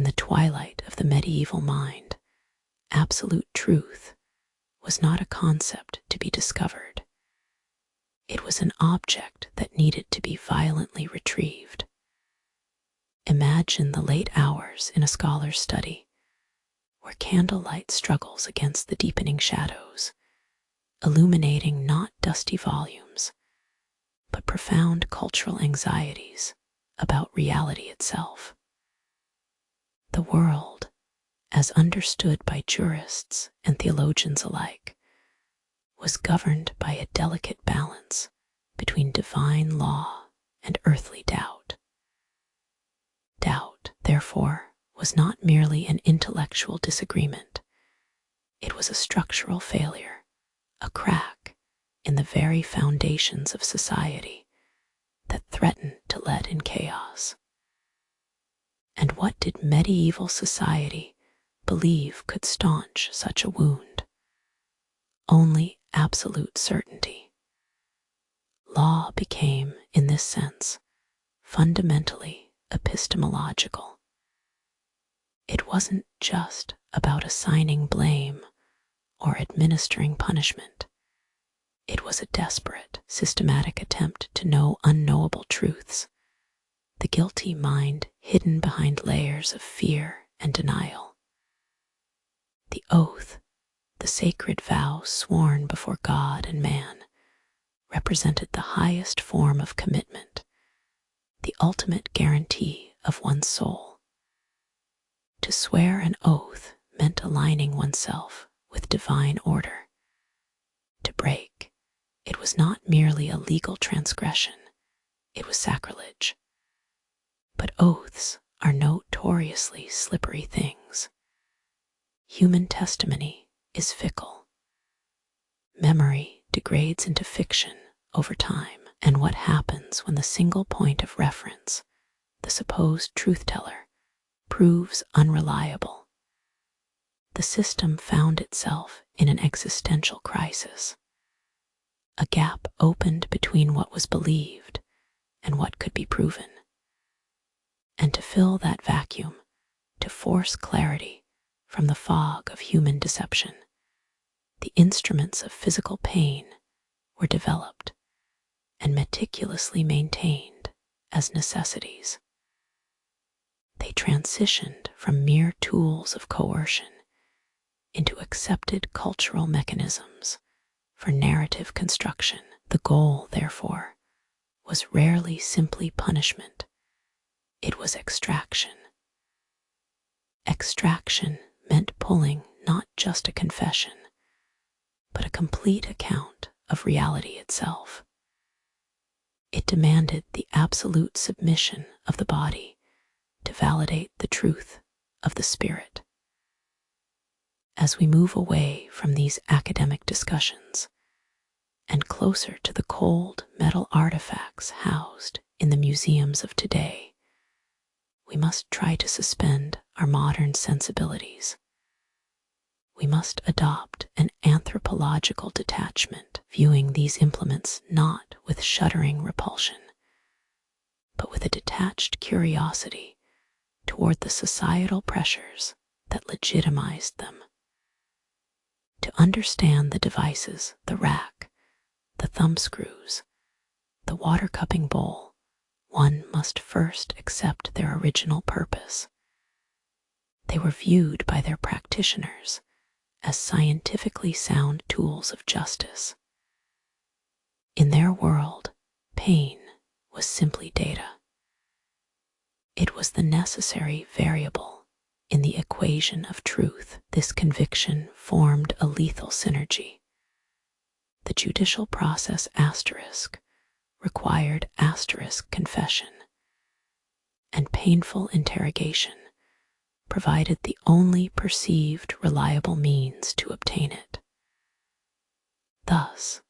in the twilight of the medieval mind, absolute truth was not a concept to be discovered. It was an object that needed to be violently retrieved. Imagine the late hours in a scholar's study, where candlelight struggles against the deepening shadows, illuminating not dusty volumes, but profound cultural anxieties about reality itself. The world, as understood by jurists and theologians alike, was governed by a delicate balance between divine law and earthly doubt. Doubt, therefore, was not merely an intellectual disagreement. It was a structural failure, a crack in the very foundations of society that threatened to let in chaos. And what did medieval society believe could staunch such a wound? Only absolute certainty. Law became, in this sense, fundamentally epistemological. It wasn't just about assigning blame or administering punishment. It was a desperate, systematic attempt to know unknowable truths, the guilty mind hidden behind layers of fear and denial. The oath, the sacred vow sworn before God and man, represented the highest form of commitment, the ultimate guarantee of one's soul. To swear an oath meant aligning oneself with divine order. To break, it was not merely a legal transgression, it was sacrilege. But oaths are notoriously slippery things. Human testimony is fickle. Memory degrades into fiction over time, and what happens when the single point of reference, the supposed truth-teller, proves unreliable? The system found itself in an existential crisis. A gap opened between what was believed and what could be proven. And to fill that vacuum, to force clarity from the fog of human deception, the instruments of physical pain were developed and meticulously maintained as necessities. They transitioned from mere tools of coercion into accepted cultural mechanisms for narrative construction. The goal, therefore, was rarely simply punishment. It was extraction. Extraction meant pulling not just a confession, but a complete account of reality itself. It demanded the absolute submission of the body to validate the truth of the spirit. As we move away from these academic discussions and closer to the cold metal artifacts housed in the museums of today, we must try to suspend our modern sensibilities. We must adopt an anthropological detachment, viewing these implements not with shuddering repulsion, but with a detached curiosity toward the societal pressures that legitimized them. To understand the devices, the rack, the thumbscrews, the water cupping bowl, one must first accept their original purpose. They were viewed by their practitioners as scientifically sound tools of justice. In their world, pain was simply data. It was the necessary variable in the equation of truth. This conviction formed a lethal synergy. The judicial process asterisk required asterisk confession, and painful interrogation provided the only perceived reliable means to obtain it. Thus,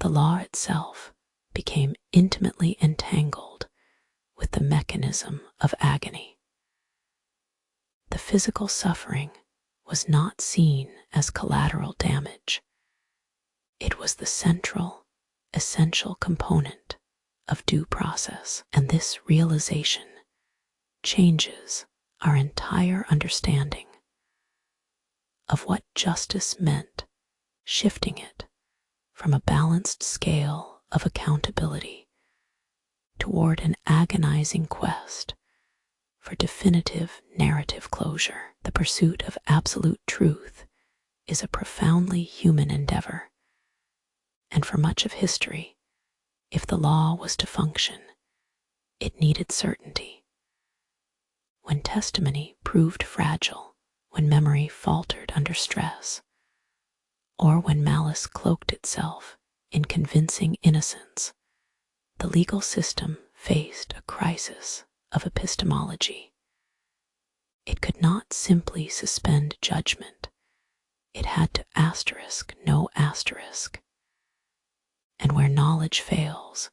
the law itself became intimately entangled with the mechanism of agony. The physical suffering was not seen as collateral damage. It was the central, essential component of due process, and this realization changes our entire understanding of what justice meant, shifting it from a balanced scale of accountability toward an agonizing quest for definitive narrative closure. The pursuit of absolute truth is a profoundly human endeavor, and for much of history, if the law was to function, it needed certainty. When testimony proved fragile, when memory faltered under stress, or when malice cloaked itself in convincing innocence, the legal system faced a crisis of epistemology. It could not simply suspend judgment. It had to asterisk no asterisk. And where knowledge fails,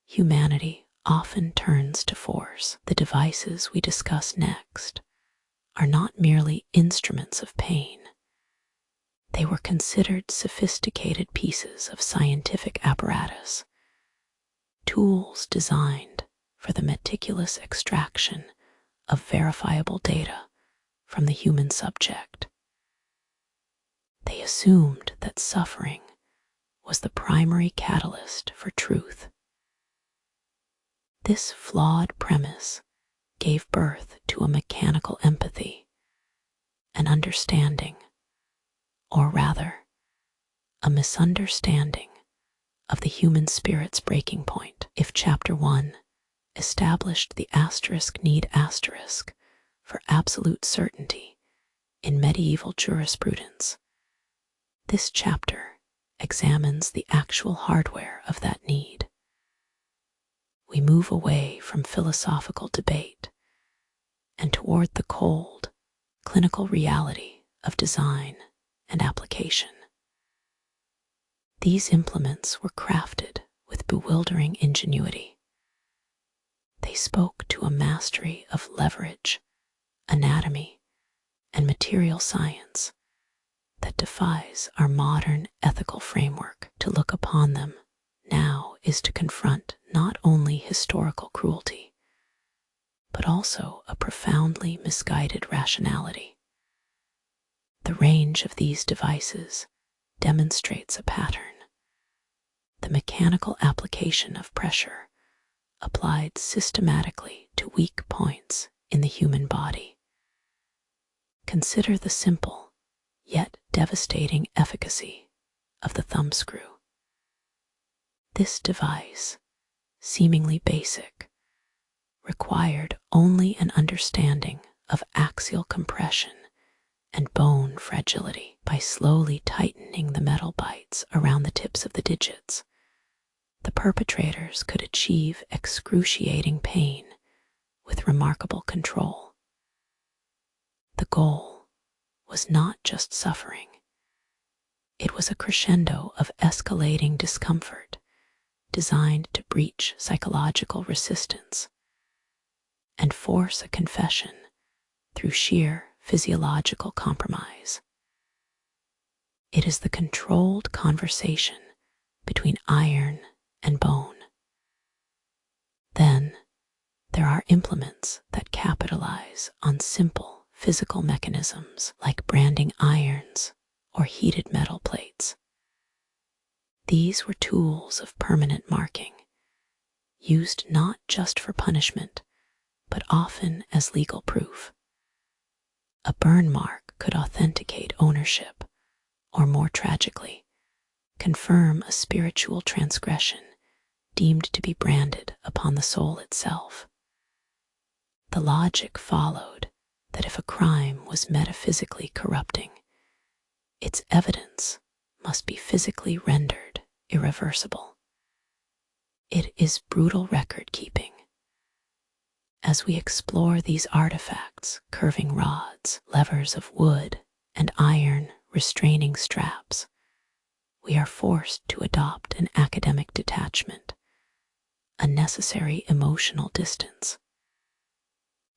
humanity often turns to force. The devices we discuss next are not merely instruments of pain. They were considered sophisticated pieces of scientific apparatus, tools designed for the meticulous extraction of verifiable data from the human subject. They assumed that suffering was the primary catalyst for truth. This flawed premise gave birth to a mechanical empathy, an understanding, or rather, a misunderstanding of the human spirit's breaking point. If Chapter 1 established the need for absolute certainty in medieval jurisprudence, this chapter examines the actual hardware of that need. We move away from philosophical debate and toward the cold, clinical reality of design and application. These implements were crafted with bewildering ingenuity. They spoke to a mastery of leverage, anatomy, and material science that defies our modern ethical framework. To look upon them now is to confront not only historical cruelty, but also a profoundly misguided rationality. The range of these devices demonstrates a pattern. The mechanical application of pressure applied systematically to weak points in the human body. Consider the simple, yet devastating efficacy of the thumbscrew. This device, seemingly basic, required only an understanding of axial compression and bone fragility. By slowly tightening the metal bites around the tips of the digits, the perpetrators could achieve excruciating pain with remarkable control. The goal was not just suffering. It was a crescendo of escalating discomfort designed to breach psychological resistance and force a confession through sheer physiological compromise. It is the controlled conversation between iron and bone. Then there are implements that capitalize on simple physical mechanisms like branding irons or heated metal plates. These were tools of permanent marking, used not just for punishment, but often as legal proof. A burn mark could authenticate ownership, or more tragically, confirm a spiritual transgression deemed to be branded upon the soul itself. The logic followed that if a crime was metaphysically corrupting, its evidence must be physically rendered irreversible. It is brutal record keeping. As we explore these artifacts, curving rods, levers of wood, and iron restraining straps, we are forced to adopt an academic detachment, a necessary emotional distance.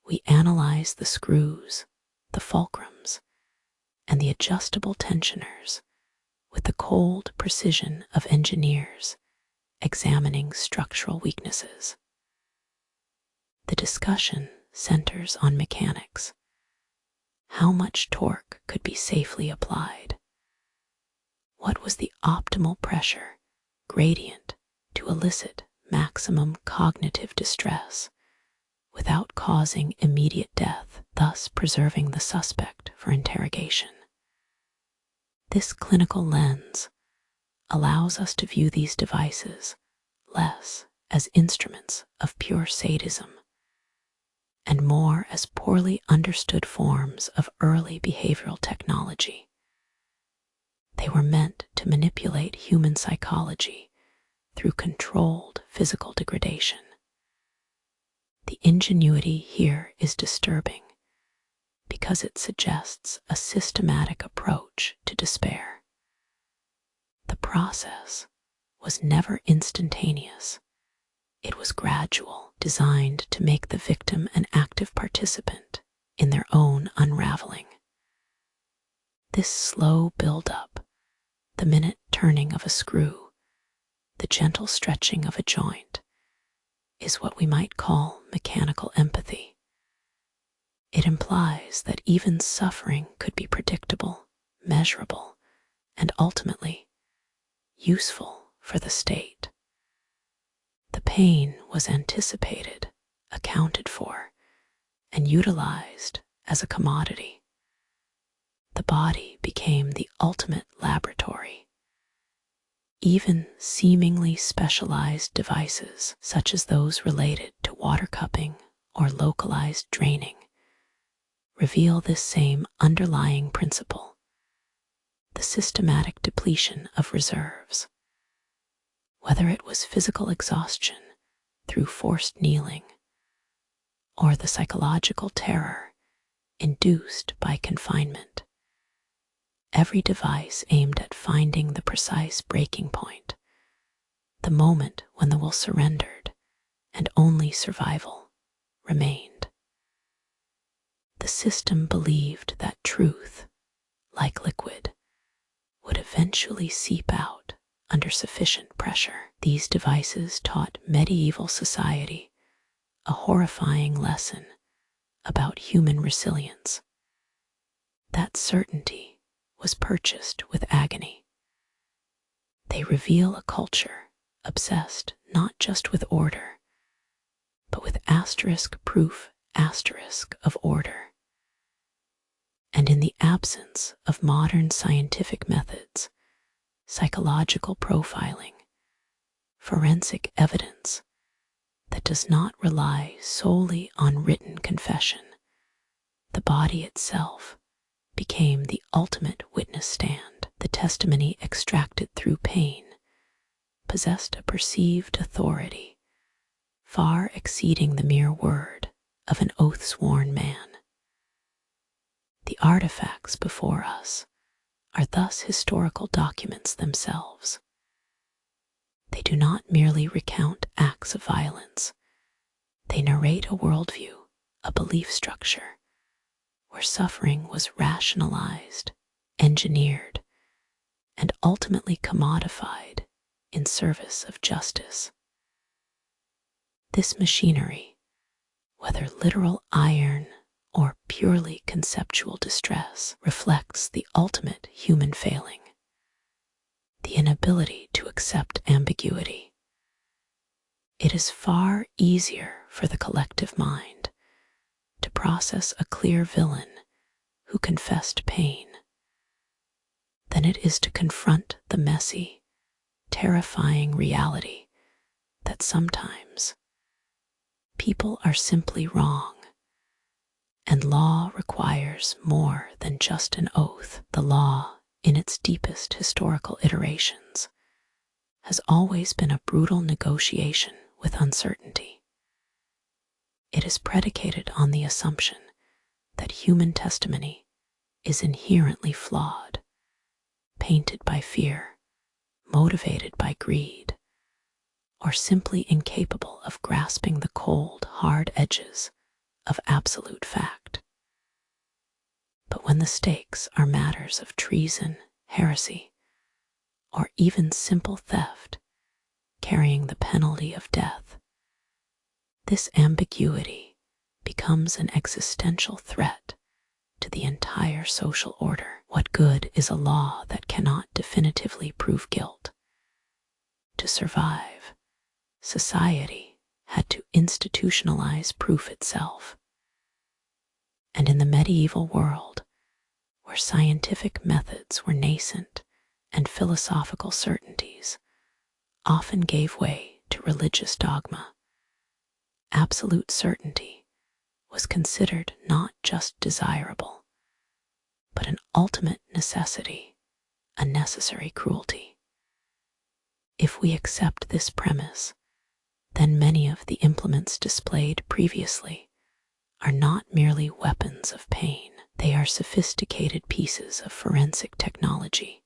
We analyze the screws, the fulcrums, and the adjustable tensioners with the cold precision of engineers examining structural weaknesses. The discussion centers on mechanics. How much torque could be safely applied? What was the optimal pressure gradient to elicit maximum cognitive distress without causing immediate death, thus preserving the suspect for interrogation? This clinical lens allows us to view these devices less as instruments of pure sadism and more as poorly understood forms of early behavioral technology. They were meant to manipulate human psychology through controlled physical degradation. The ingenuity here is disturbing because it suggests a systematic approach to despair. The process was never instantaneous. It was gradual, designed to make the victim an active participant in their own unraveling. This slow build-up, the minute turning of a screw, the gentle stretching of a joint, is what we might call mechanical empathy. It implies that even suffering could be predictable, measurable, and ultimately useful for the state. The pain was anticipated, accounted for, and utilized as a commodity. The body became the ultimate laboratory. Even seemingly specialized devices, such as those related to water cupping or localized draining, reveal this same underlying principle: the systematic depletion of reserves. Whether it was physical exhaustion through forced kneeling or the psychological terror induced by confinement, every device aimed at finding the precise breaking point, the moment when the will surrendered and only survival remained. The system believed that truth, like liquid, would eventually seep out under sufficient pressure. These devices taught medieval society a horrifying lesson about human resilience. That certainty was purchased with agony. They reveal a culture obsessed not just with order, but with asterisk proof asterisk of order. And in the absence of modern scientific methods, psychological profiling, forensic evidence that does not rely solely on written confession, the body itself became the ultimate witness stand. The testimony extracted through pain possessed a perceived authority far exceeding the mere word of an oath-sworn man. The artifacts before us are thus historical documents themselves. They do not merely recount acts of violence. They narrate a worldview, a belief structure, where suffering was rationalized, engineered, and ultimately commodified in service of justice. This machinery, whether literal iron or purely conceptual distress, reflects the ultimate human failing: the inability to accept ambiguity. It is far easier for the collective mind to process a clear villain who confessed pain than it is to confront the messy, terrifying reality that sometimes people are simply wrong, and law requires more than just an oath. The law, in its deepest historical iterations, has always been a brutal negotiation with uncertainty. It is predicated on the assumption that human testimony is inherently flawed, painted by fear, motivated by greed, or simply incapable of grasping the cold, hard edges of absolute fact. But when the stakes are matters of treason, heresy, or even simple theft carrying the penalty of death, this ambiguity becomes an existential threat to the entire social order. What good is a law that cannot definitively prove guilt? To survive, society had to institutionalize proof itself. And in the medieval world, where scientific methods were nascent and philosophical certainties often gave way to religious dogma, absolute certainty was considered not just desirable, but an ultimate necessity, a necessary cruelty. If we accept this premise, then many of the implements displayed previously are not merely weapons of pain. They are sophisticated pieces of forensic technology.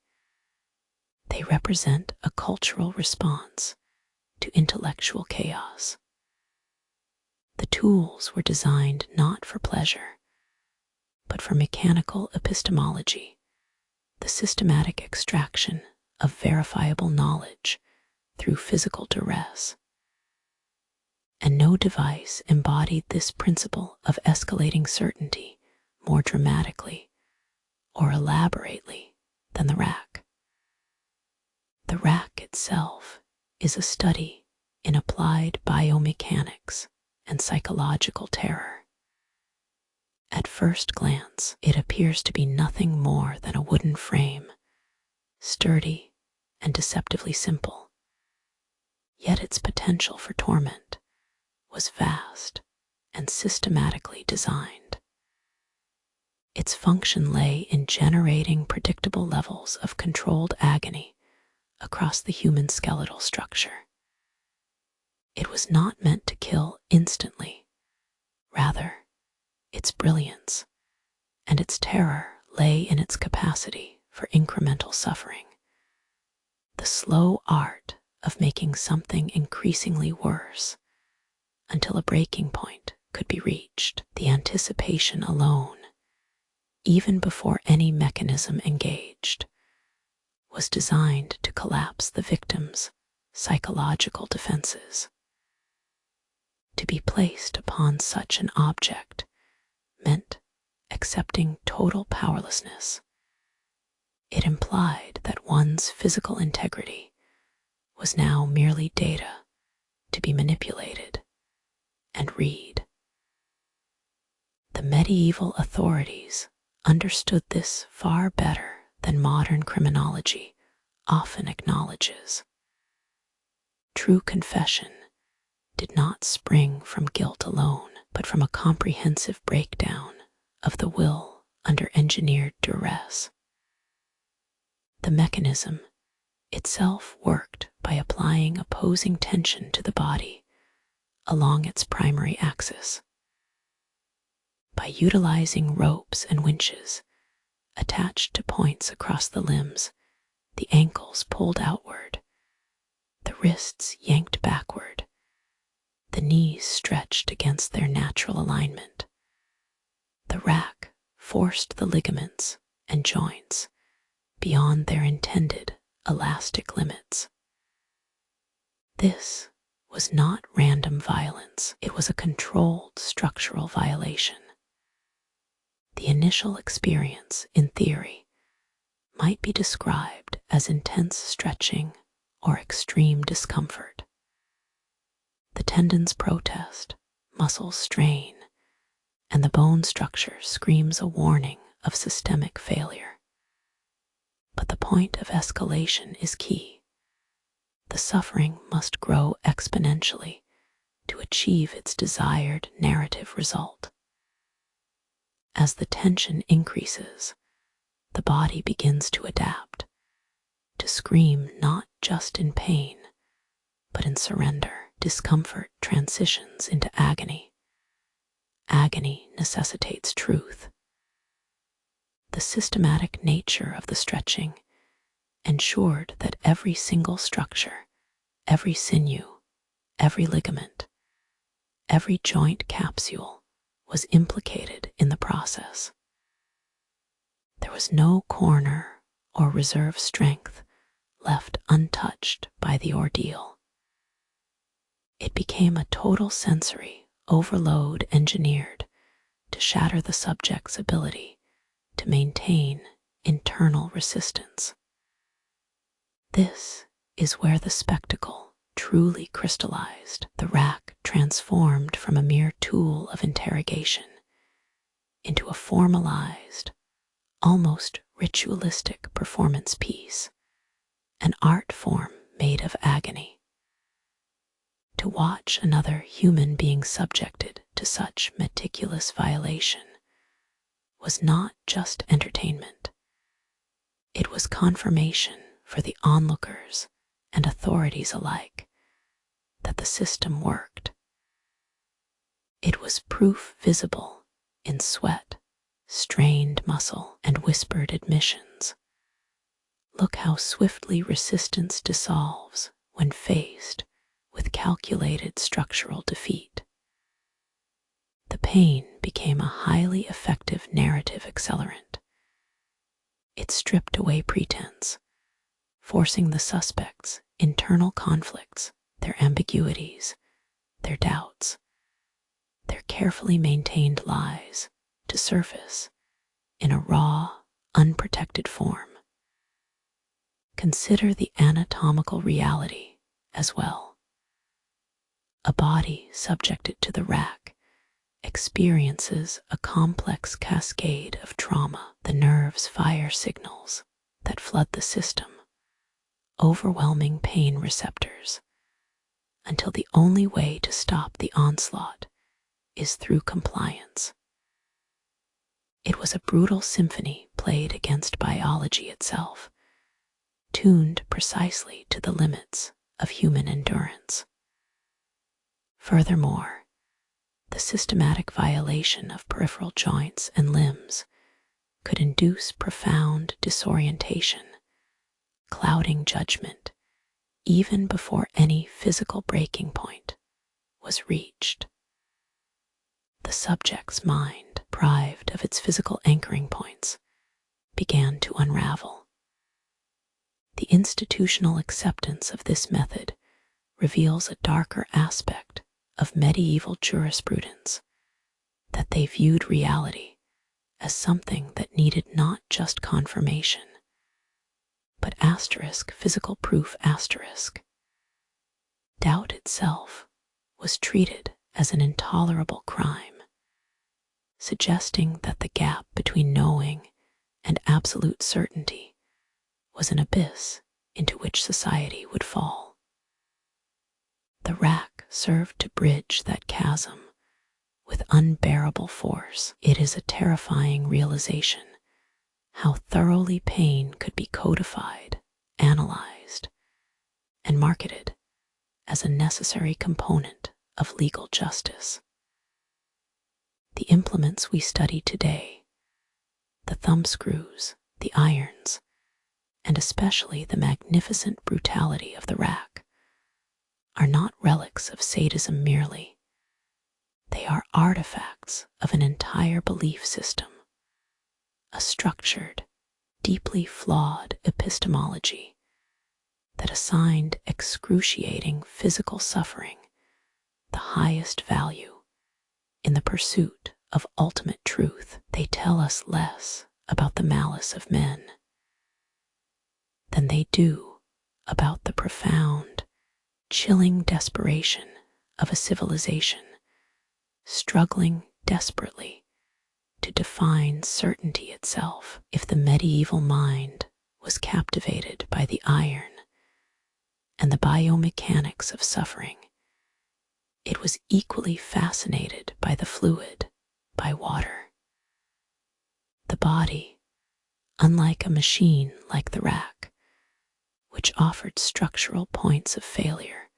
They represent a cultural response to intellectual chaos. The tools were designed not for pleasure, but for mechanical epistemology, the systematic extraction of verifiable knowledge through physical duress. And no device embodied this principle of escalating certainty more dramatically or elaborately than the rack. The rack itself is a study in applied biomechanics and psychological terror. At first glance, it appears to be nothing more than a wooden frame, sturdy and deceptively simple. Yet its potential for torment was vast and systematically designed. Its function lay in generating predictable levels of controlled agony across the human skeletal structure. It was not meant to kill instantly. Rather, its brilliance and its terror lay in its capacity for incremental suffering, the slow art of making something increasingly worse until a breaking point could be reached. The anticipation alone, even before any mechanism engaged, was designed to collapse the victim's psychological defenses. To be placed upon such an object meant accepting total powerlessness. It implied that one's physical integrity was now merely data to be manipulated and read. The medieval authorities understood this far better than modern criminology often acknowledges. True confession did not spring from guilt alone, but from a comprehensive breakdown of the will under engineered duress. The mechanism itself worked by applying opposing tension to the body along its primary axis. By utilizing ropes and winches attached to points across the limbs, the ankles pulled outward, the wrists yanked backward, the knees stretched against their natural alignment. The rack forced the ligaments and joints beyond their intended elastic limits. This was not random violence, it was a controlled structural violation. The initial experience, in theory, might be described as intense stretching or extreme discomfort. The tendons protest, muscles strain, and the bone structure screams a warning of systemic failure. But the point of escalation is key. The suffering must grow exponentially to achieve its desired narrative result. As the tension increases, the body begins to adapt, to scream not just in pain, but in surrender. Discomfort transitions into agony. Agony necessitates truth. The systematic nature of the stretching ensured that every single structure, every sinew, every ligament, every joint capsule was implicated in the process. There was no corner or reserve strength left untouched by the ordeal. It became a total sensory overload engineered to shatter the subject's ability to maintain internal resistance. This is where the spectacle truly crystallized, the rack transformed from a mere tool of interrogation into a formalized, almost ritualistic performance piece, an art form made of agony. To watch another human being subjected to such meticulous violation was not just entertainment. It was confirmation for the onlookers and authorities alike that the system worked. It was proof visible in sweat, strained muscle, and whispered admissions. Look how swiftly resistance dissolves when faced with calculated structural defeat. The pain became a highly effective narrative accelerant. It stripped away pretense, forcing the suspects' internal conflicts, their ambiguities, their doubts, their carefully maintained lies to surface in a raw, unprotected form. Consider the anatomical reality as well. A body subjected to the rack experiences a complex cascade of trauma. The nerves fire signals that flood the system, overwhelming pain receptors, until the only way to stop the onslaught is through compliance. It was a brutal symphony played against biology itself, tuned precisely to the limits of human endurance. Furthermore, the systematic violation of peripheral joints and limbs could induce profound disorientation, clouding judgment even before any physical breaking point was reached. The subject's mind, deprived of its physical anchoring points, began to unravel. The institutional acceptance of this method reveals a darker aspect of medieval jurisprudence, that they viewed reality as something that needed not just confirmation, but physical proof. Doubt itself was treated as an intolerable crime, suggesting that the gap between knowing and absolute certainty was an abyss into which society would fall. The rack served to bridge that chasm with unbearable force. It is a terrifying realization how thoroughly pain could be codified, analyzed, and marketed as a necessary component of legal justice. The implements we study today, the thumbscrews, the irons, and especially the magnificent brutality of the rack, are not relics of sadism merely. They are artifacts of an entire belief system, a structured, deeply flawed epistemology that assigned excruciating physical suffering the highest value in the pursuit of ultimate truth. They tell us less about the malice of men than they do about the profound, chilling desperation of a civilization struggling desperately to define certainty itself. If the medieval mind was captivated by the iron and the biomechanics of suffering, it was equally fascinated by the fluid, by water. The body, unlike a machine like the rack, which offered structural points of failure,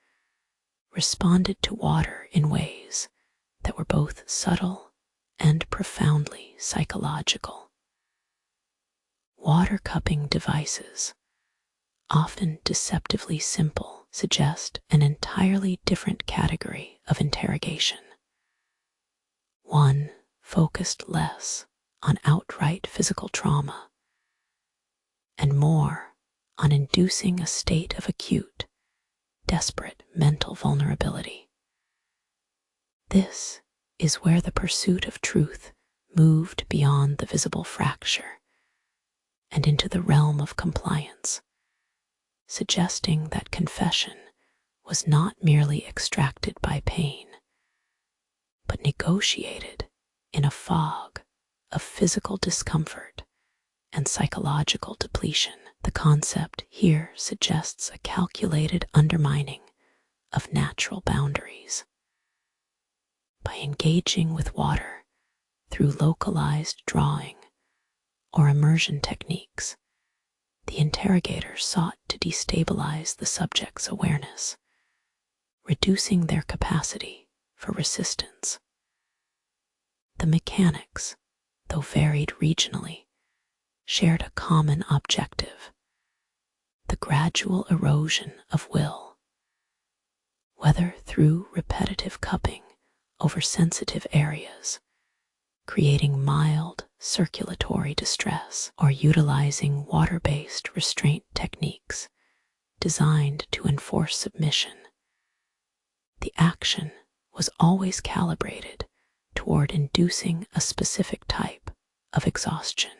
responded to water in ways that were both subtle and profoundly psychological. Water cupping devices, often deceptively simple, suggest an entirely different category of interrogation. One focused less on outright physical trauma and more on inducing a state of acute, desperate mental vulnerability. This is where the pursuit of truth moved beyond the visible fracture and into the realm of compliance, suggesting that confession was not merely extracted by pain, but negotiated in a fog of physical discomfort and psychological depletion. The concept here suggests a calculated undermining of natural boundaries. By engaging with water through localized drawing or immersion techniques, the interrogator sought to destabilize the subject's awareness, reducing their capacity for resistance. The mechanics, though varied regionally, shared a common objective: the gradual erosion of will. Whether through repetitive cupping over sensitive areas, creating mild circulatory distress, or utilizing water-based restraint techniques designed to enforce submission, the action was always calibrated toward inducing a specific type of exhaustion.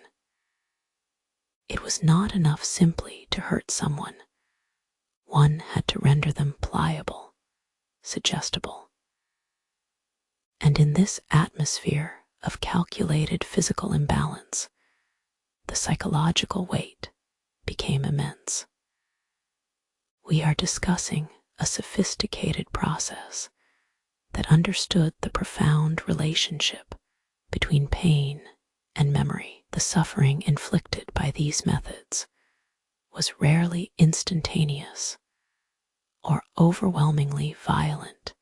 It was not enough simply to hurt someone. One had to render them pliable, suggestible. And in this atmosphere of calculated physical imbalance, the psychological weight became immense. We are discussing a sophisticated process that understood the profound relationship between pain and memory. The suffering inflicted by these methods was rarely instantaneous or overwhelmingly violent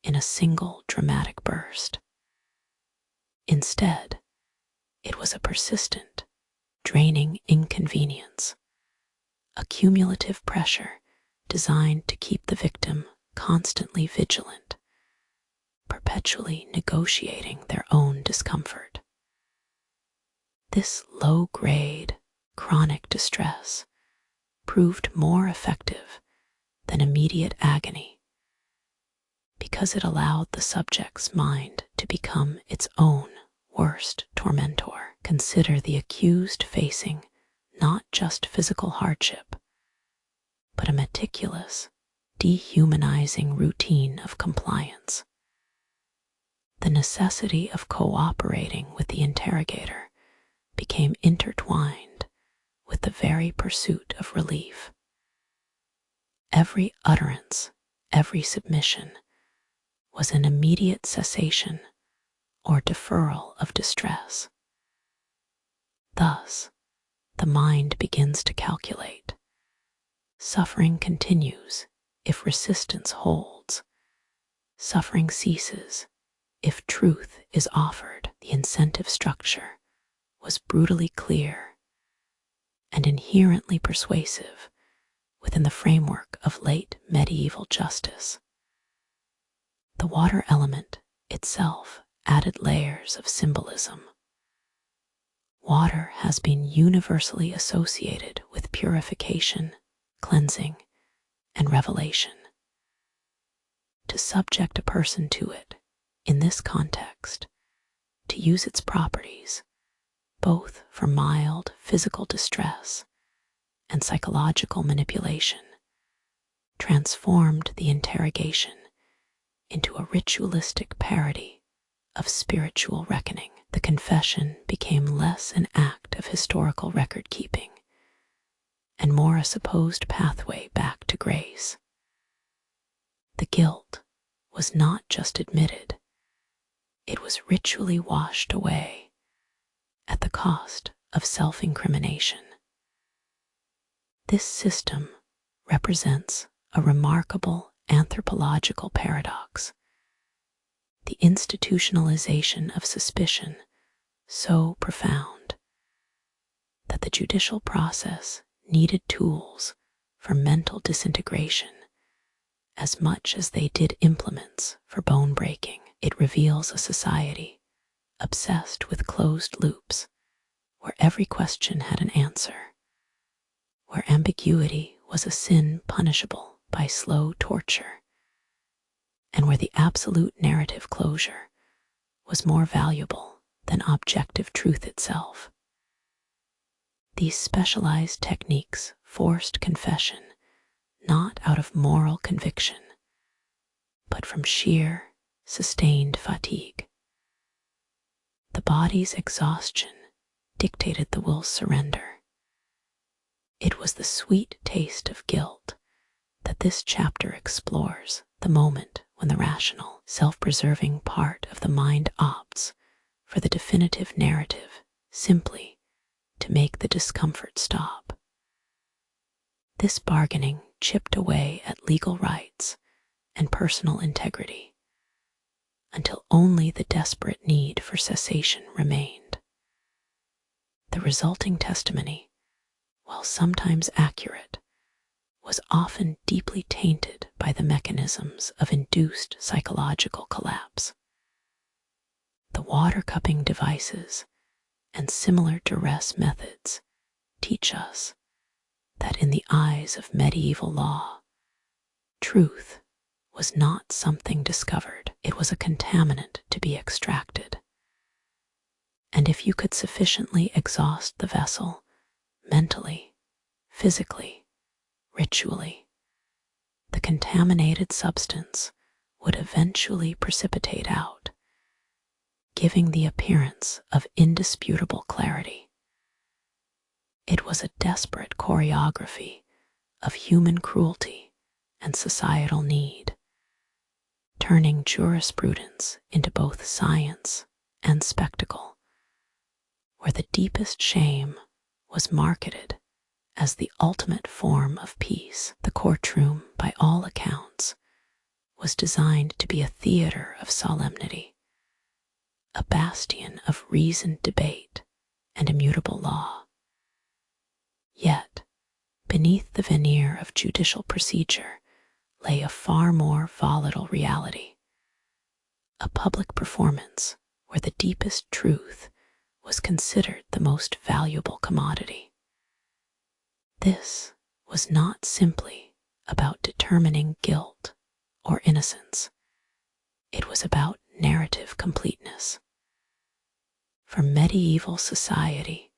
in a single dramatic burst. Instead, it was a persistent, draining inconvenience, a cumulative pressure designed to keep the victim constantly vigilant, perpetually negotiating their own discomfort. This low-grade, chronic distress proved more effective than immediate agony because it allowed the subject's mind to become its own worst tormentor. Consider the accused facing not just physical hardship, but a meticulous, dehumanizing routine of compliance. The necessity of cooperating with the interrogator became intertwined with the very pursuit of relief. Every utterance, every submission was an immediate cessation or deferral of distress. Thus, the mind begins to calculate. Suffering continues if resistance holds. Suffering ceases if truth is offered. The incentive structure was brutally clear and inherently persuasive within the framework of late medieval justice. The water element itself added layers of symbolism. Water has been universally associated with purification, cleansing, and revelation. To subject a person to it, in this context, to use its properties, both for mild physical distress and psychological manipulation, transformed the interrogation into a ritualistic parody of spiritual reckoning. The confession became less an act of historical record-keeping and more a supposed pathway back to grace. The guilt was not just admitted, it was ritually washed away at the cost of self-incrimination. This system represents a remarkable anthropological paradox: the institutionalization of suspicion so profound that the judicial process needed tools for mental disintegration as much as they did implements for bone breaking. It reveals a society obsessed with closed loops, where every question had an answer, where ambiguity was a sin punishable by slow torture, and where the absolute narrative closure was more valuable than objective truth itself. These specialized techniques forced confession not out of moral conviction, but from sheer, sustained fatigue. The body's exhaustion dictated the will's surrender. It was the sweet taste of guilt that this chapter explores, the moment when the rational, self-preserving part of the mind opts for the definitive narrative simply to make the discomfort stop. This bargaining chipped away at legal rights and personal integrity until only the desperate need for cessation remained. The resulting testimony, while sometimes accurate, was often deeply tainted by the mechanisms of induced psychological collapse. The water cupping devices and similar duress methods teach us that in the eyes of medieval law, truth was not something discovered, it was a contaminant to be extracted. And if you could sufficiently exhaust the vessel, mentally, physically, ritually, the contaminated substance would eventually precipitate out, giving the appearance of indisputable clarity. It was a desperate choreography of human cruelty and societal need, turning jurisprudence into both science and spectacle, where the deepest shame was marketed as the ultimate form of peace. The courtroom, by all accounts, was designed to be a theater of solemnity, a bastion of reasoned debate and immutable law. Yet, beneath the veneer of judicial procedure lay a far more volatile reality, a public performance where the deepest truth was considered the most valuable commodity. This was not simply about determining guilt or innocence. It was about narrative completeness. For medieval society,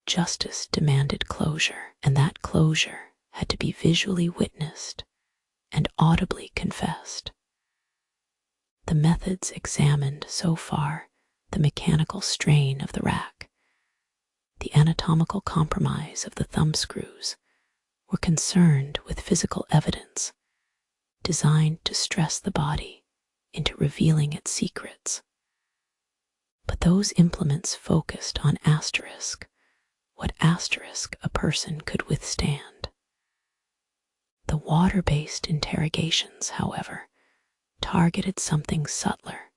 justice demanded closure, and that closure had to be visually witnessed and audibly confessed. The methods examined so far, the mechanical strain of the rack, the anatomical compromise of the thumbscrews, were concerned with physical evidence designed to stress the body into revealing its secrets. But those implements focused on what asterisk a person could withstand. The water-based interrogations, however, targeted something subtler,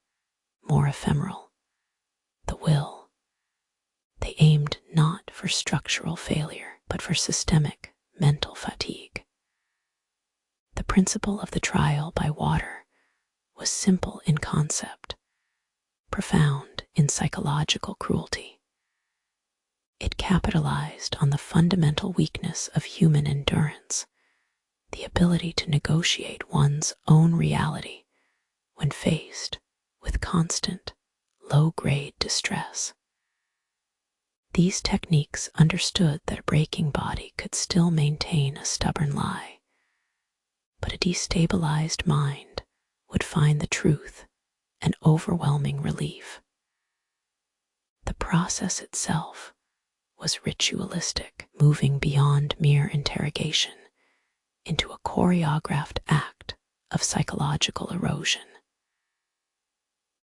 more ephemeral: the will. They aimed not for structural failure, but for systemic mental fatigue. The principle of the trial by water was simple in concept, profound in psychological cruelty. It capitalized on the fundamental weakness of human endurance, the ability to negotiate one's own reality when faced with constant, low-grade distress. These techniques understood that a breaking body could still maintain a stubborn lie, but a destabilized mind would find the truth an overwhelming relief. The process itself was ritualistic, moving beyond mere interrogation into a choreographed act of psychological erosion.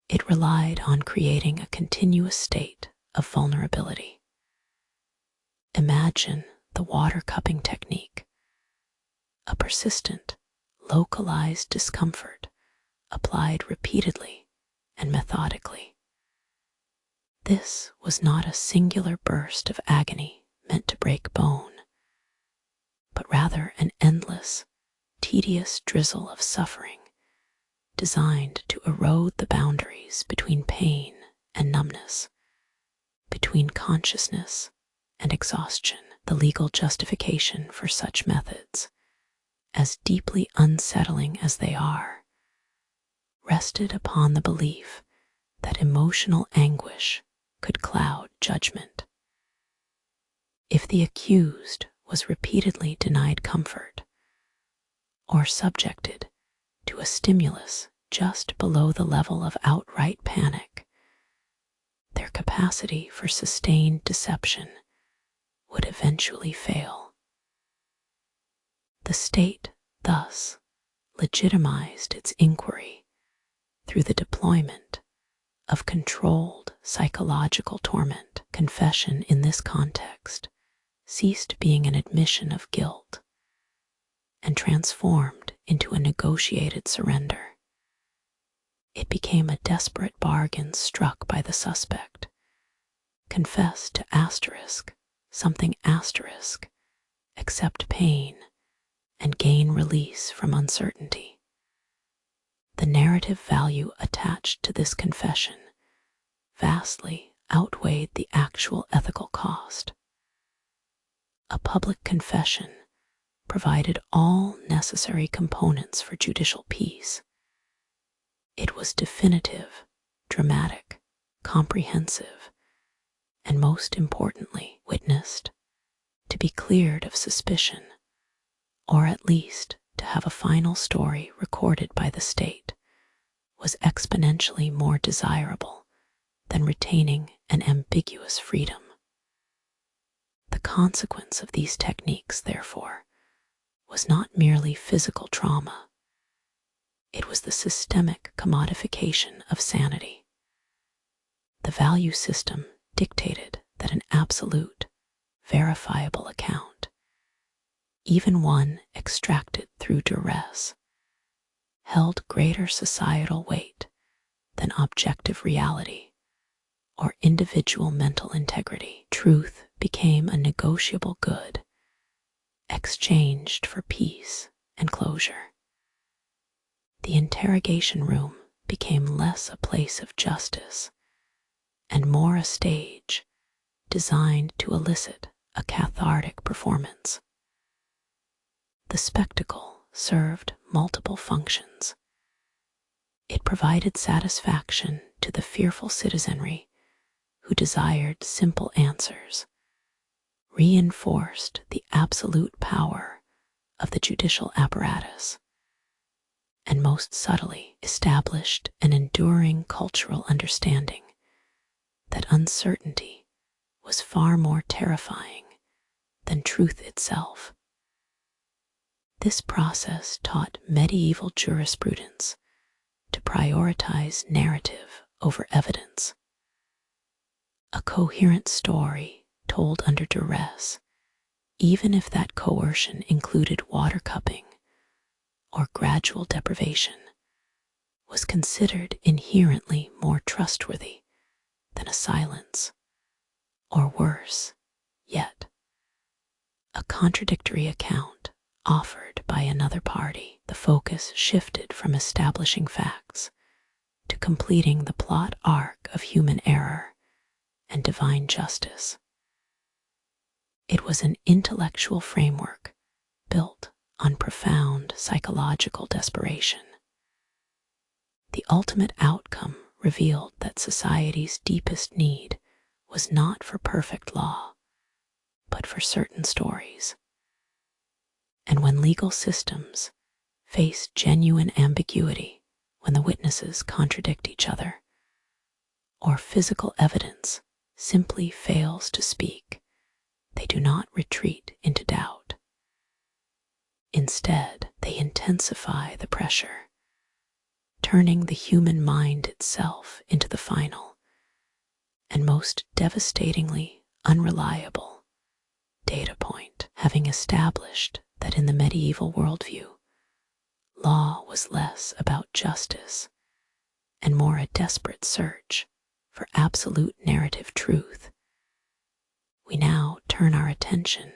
It relied on creating a continuous state of vulnerability. Imagine the water cupping technique, a persistent, localized discomfort applied repeatedly and methodically. This was not a singular burst of agony meant to break bone, but rather an endless, tedious drizzle of suffering designed to erode the boundaries between pain and numbness, between consciousness and exhaustion. The legal justification for such methods, as deeply unsettling as they are, rested upon the belief that emotional anguish could cloud judgment. If the accused was repeatedly denied comfort or subjected to a stimulus just below the level of outright panic, their capacity for sustained deception would eventually fail. The state thus legitimized its inquiry through the deployment of controlled psychological torment. Confession in this context ceased being an admission of guilt and transformed into a negotiated surrender. It became a desperate bargain struck by the suspect. Confess to something accept pain, and gain release from uncertainty. The narrative value attached to this confession vastly outweighed the actual ethical cost. A public confession provided all necessary components for judicial peace. It was definitive, dramatic, comprehensive, and most importantly, witnessed to be cleared of suspicion, or at least to have a final story recorded by the state, was exponentially more desirable than retaining an ambiguous freedom. The consequence of these techniques, therefore, was not merely physical trauma. It was the systemic commodification of sanity. The value system dictated that an absolute, verifiable account, even one extracted through duress, held greater societal weight than objective reality or individual mental integrity. Truth became a negotiable good, exchanged for peace and closure. The interrogation room became less a place of justice and more a stage designed to elicit a cathartic performance. The spectacle served multiple functions. It provided satisfaction to the fearful citizenry who desired simple answers, reinforced the absolute power of the judicial apparatus, and most subtly established an enduring cultural understanding that uncertainty was far more terrifying than truth itself. This process taught medieval jurisprudence to prioritize narrative over evidence. A coherent story told under duress, even if that coercion included water cupping or gradual deprivation, was considered inherently more trustworthy than a silence, or worse yet, a contradictory account offered by another party. The focus shifted from establishing facts to completing the plot arc of human error and divine justice. It was an intellectual framework built on profound psychological desperation. The ultimate outcome revealed that society's deepest need was not for perfect law, but for certain stories. And when legal systems face genuine ambiguity, when the witnesses contradict each other, or physical evidence simply fails to speak, they do not retreat into doubt. Instead, they intensify the pressure, turning the human mind itself into the final and most devastatingly unreliable data point. Having established that in the medieval worldview, law was less about justice and more a desperate search for absolute narrative truth, we now turn our attention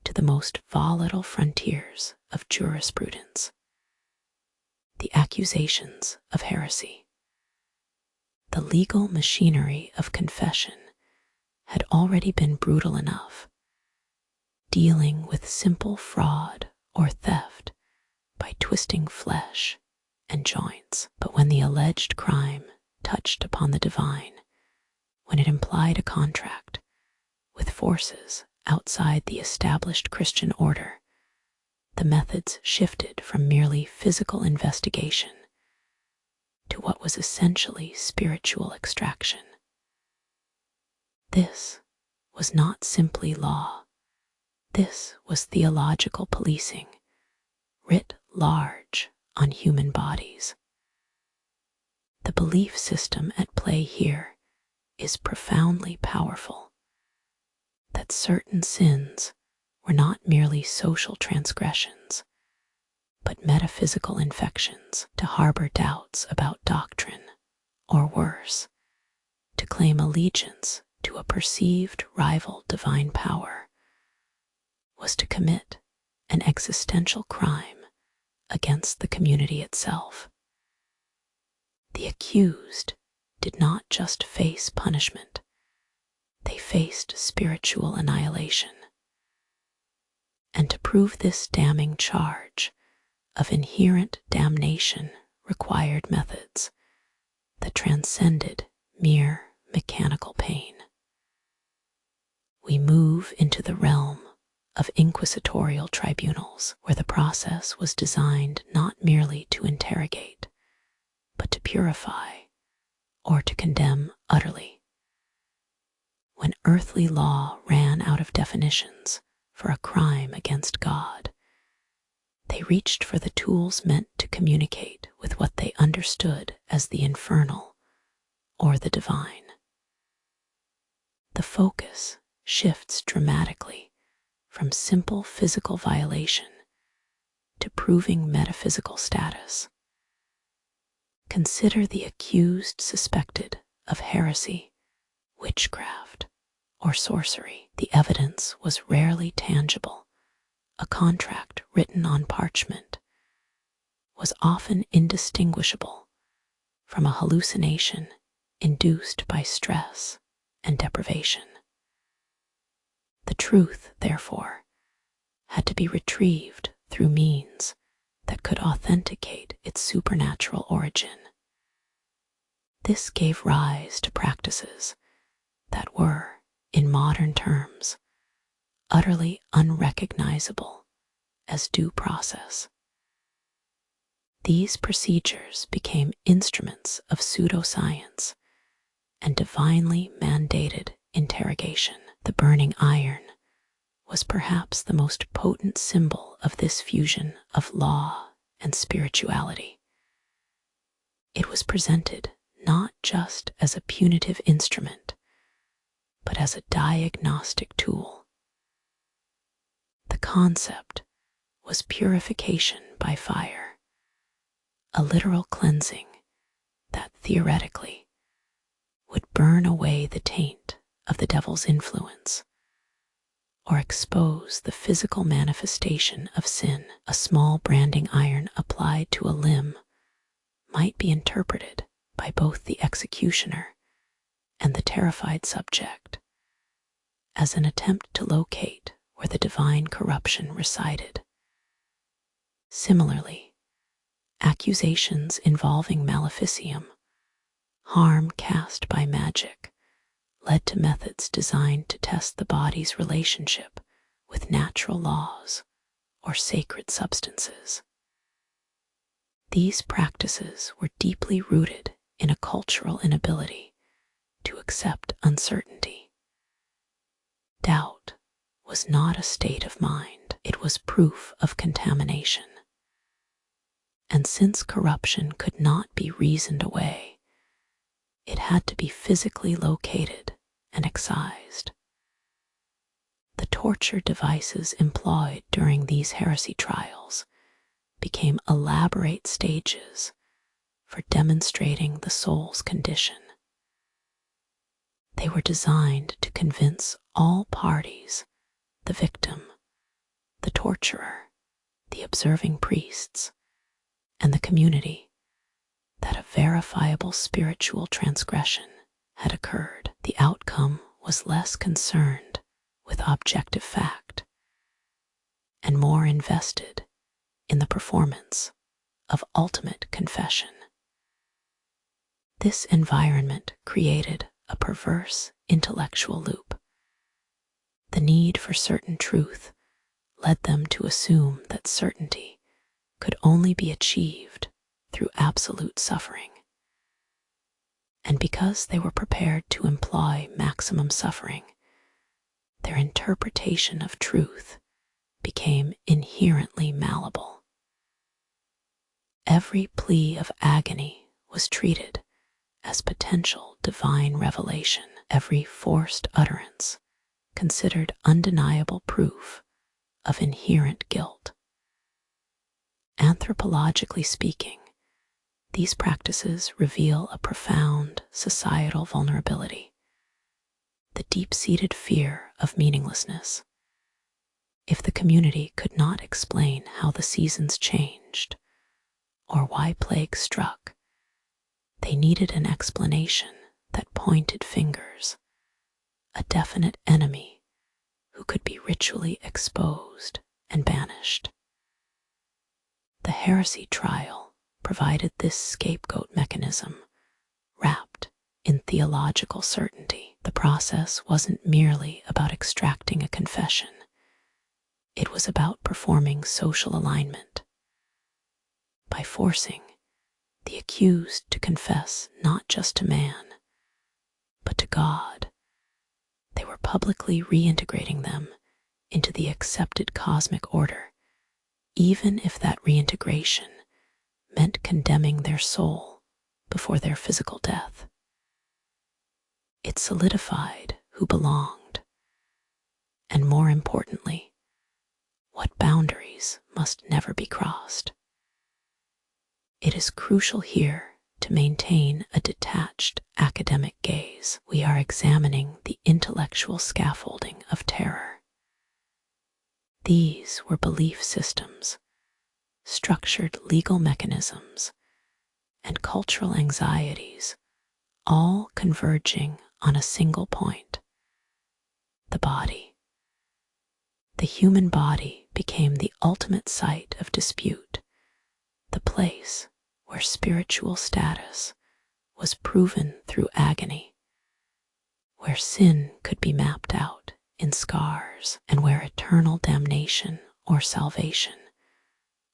to the most volatile frontiers of jurisprudence, the accusations of heresy. The legal machinery of confession had already been brutal enough, dealing with simple fraud or theft by twisting flesh and joints. But when the alleged crime touched upon the divine, when it implied a contract with forces outside the established Christian order, the methods shifted from merely physical investigation to what was essentially spiritual extraction. This was not simply law. This was theological policing, writ large on human bodies. The belief system at play here is profoundly powerful, that certain sins were not merely social transgressions, but metaphysical infections. To harbor doubts about doctrine, or worse, to claim allegiance to a perceived rival divine power, was to commit an existential crime against the community itself. The accused did not just face punishment, they faced spiritual annihilation. And to prove this damning charge of inherent damnation required methods that transcended mere mechanical pain. We move into the realm of inquisitorial tribunals, where the process was designed not merely to interrogate, but to purify or to condemn utterly. When earthly law ran out of definitions for a crime against God, they reached for the tools meant to communicate with what they understood as the infernal or the divine. The focus shifts dramatically from simple physical violation to proving metaphysical status. Consider the accused suspected of heresy, witchcraft, or sorcery. The evidence was rarely tangible. A contract written on parchment was often indistinguishable from a hallucination induced by stress and deprivation. The truth, therefore, had to be retrieved through means that could authenticate its supernatural origin. This gave rise to practices that were, in modern terms, utterly unrecognizable as due process. These procedures became instruments of pseudoscience and divinely mandated interrogation. The burning iron was perhaps the most potent symbol of this fusion of law and spirituality. It was presented not just as a punitive instrument, but as a diagnostic tool. The concept was purification by fire, a literal cleansing that theoretically would burn away the taint of the devil's influence or expose the physical manifestation of sin. A small branding iron applied to a limb might be interpreted by both the executioner and the terrified subject as an attempt to locate where the divine corruption resided. Similarly, accusations involving maleficium, harm cast by magic, led to methods designed to test the body's relationship with natural laws or sacred substances. These practices were deeply rooted in a cultural inability to accept uncertainty. Doubt was not a state of mind, it was proof of contamination. And since corruption could not be reasoned away, it had to be physically located and excised. The torture devices employed during these heresy trials became elaborate stages for demonstrating the soul's condition. They were designed to convince all parties, the victim, the torturer, the observing priests, and the community, that a verifiable spiritual transgression had occurred. The outcome was less concerned with objective fact and more invested in the performance of ultimate confession. This environment created a perverse intellectual loop. The need for certain truth led them to assume that certainty could only be achieved through absolute suffering. And because they were prepared to employ maximum suffering, their interpretation of truth became inherently malleable. Every plea of agony was treated as potential divine revelation, every forced utterance considered undeniable proof of inherent guilt. Anthropologically speaking, these practices reveal a profound societal vulnerability, the deep-seated fear of meaninglessness. If the community could not explain how the seasons changed or why plague struck, they needed an explanation that pointed fingers, a definite enemy who could be ritually exposed and banished. The heresy trial provided this scapegoat mechanism, wrapped in theological certainty. The process wasn't merely about extracting a confession. It was about performing social alignment. By forcing the accused to confess not just to man, but to God, they were publicly reintegrating them into the accepted cosmic order, even if that reintegration meant condemning their soul before their physical death. It solidified who belonged, and more importantly, what boundaries must never be crossed. It is crucial here to maintain a detached academic gaze. We are examining the intellectual scaffolding of terror. These were belief systems, structured legal mechanisms, and cultural anxieties, all converging on a single point: the body. The human body became the ultimate site of dispute, the place where spiritual status was proven through agony, where sin could be mapped out in scars, and where eternal damnation or salvation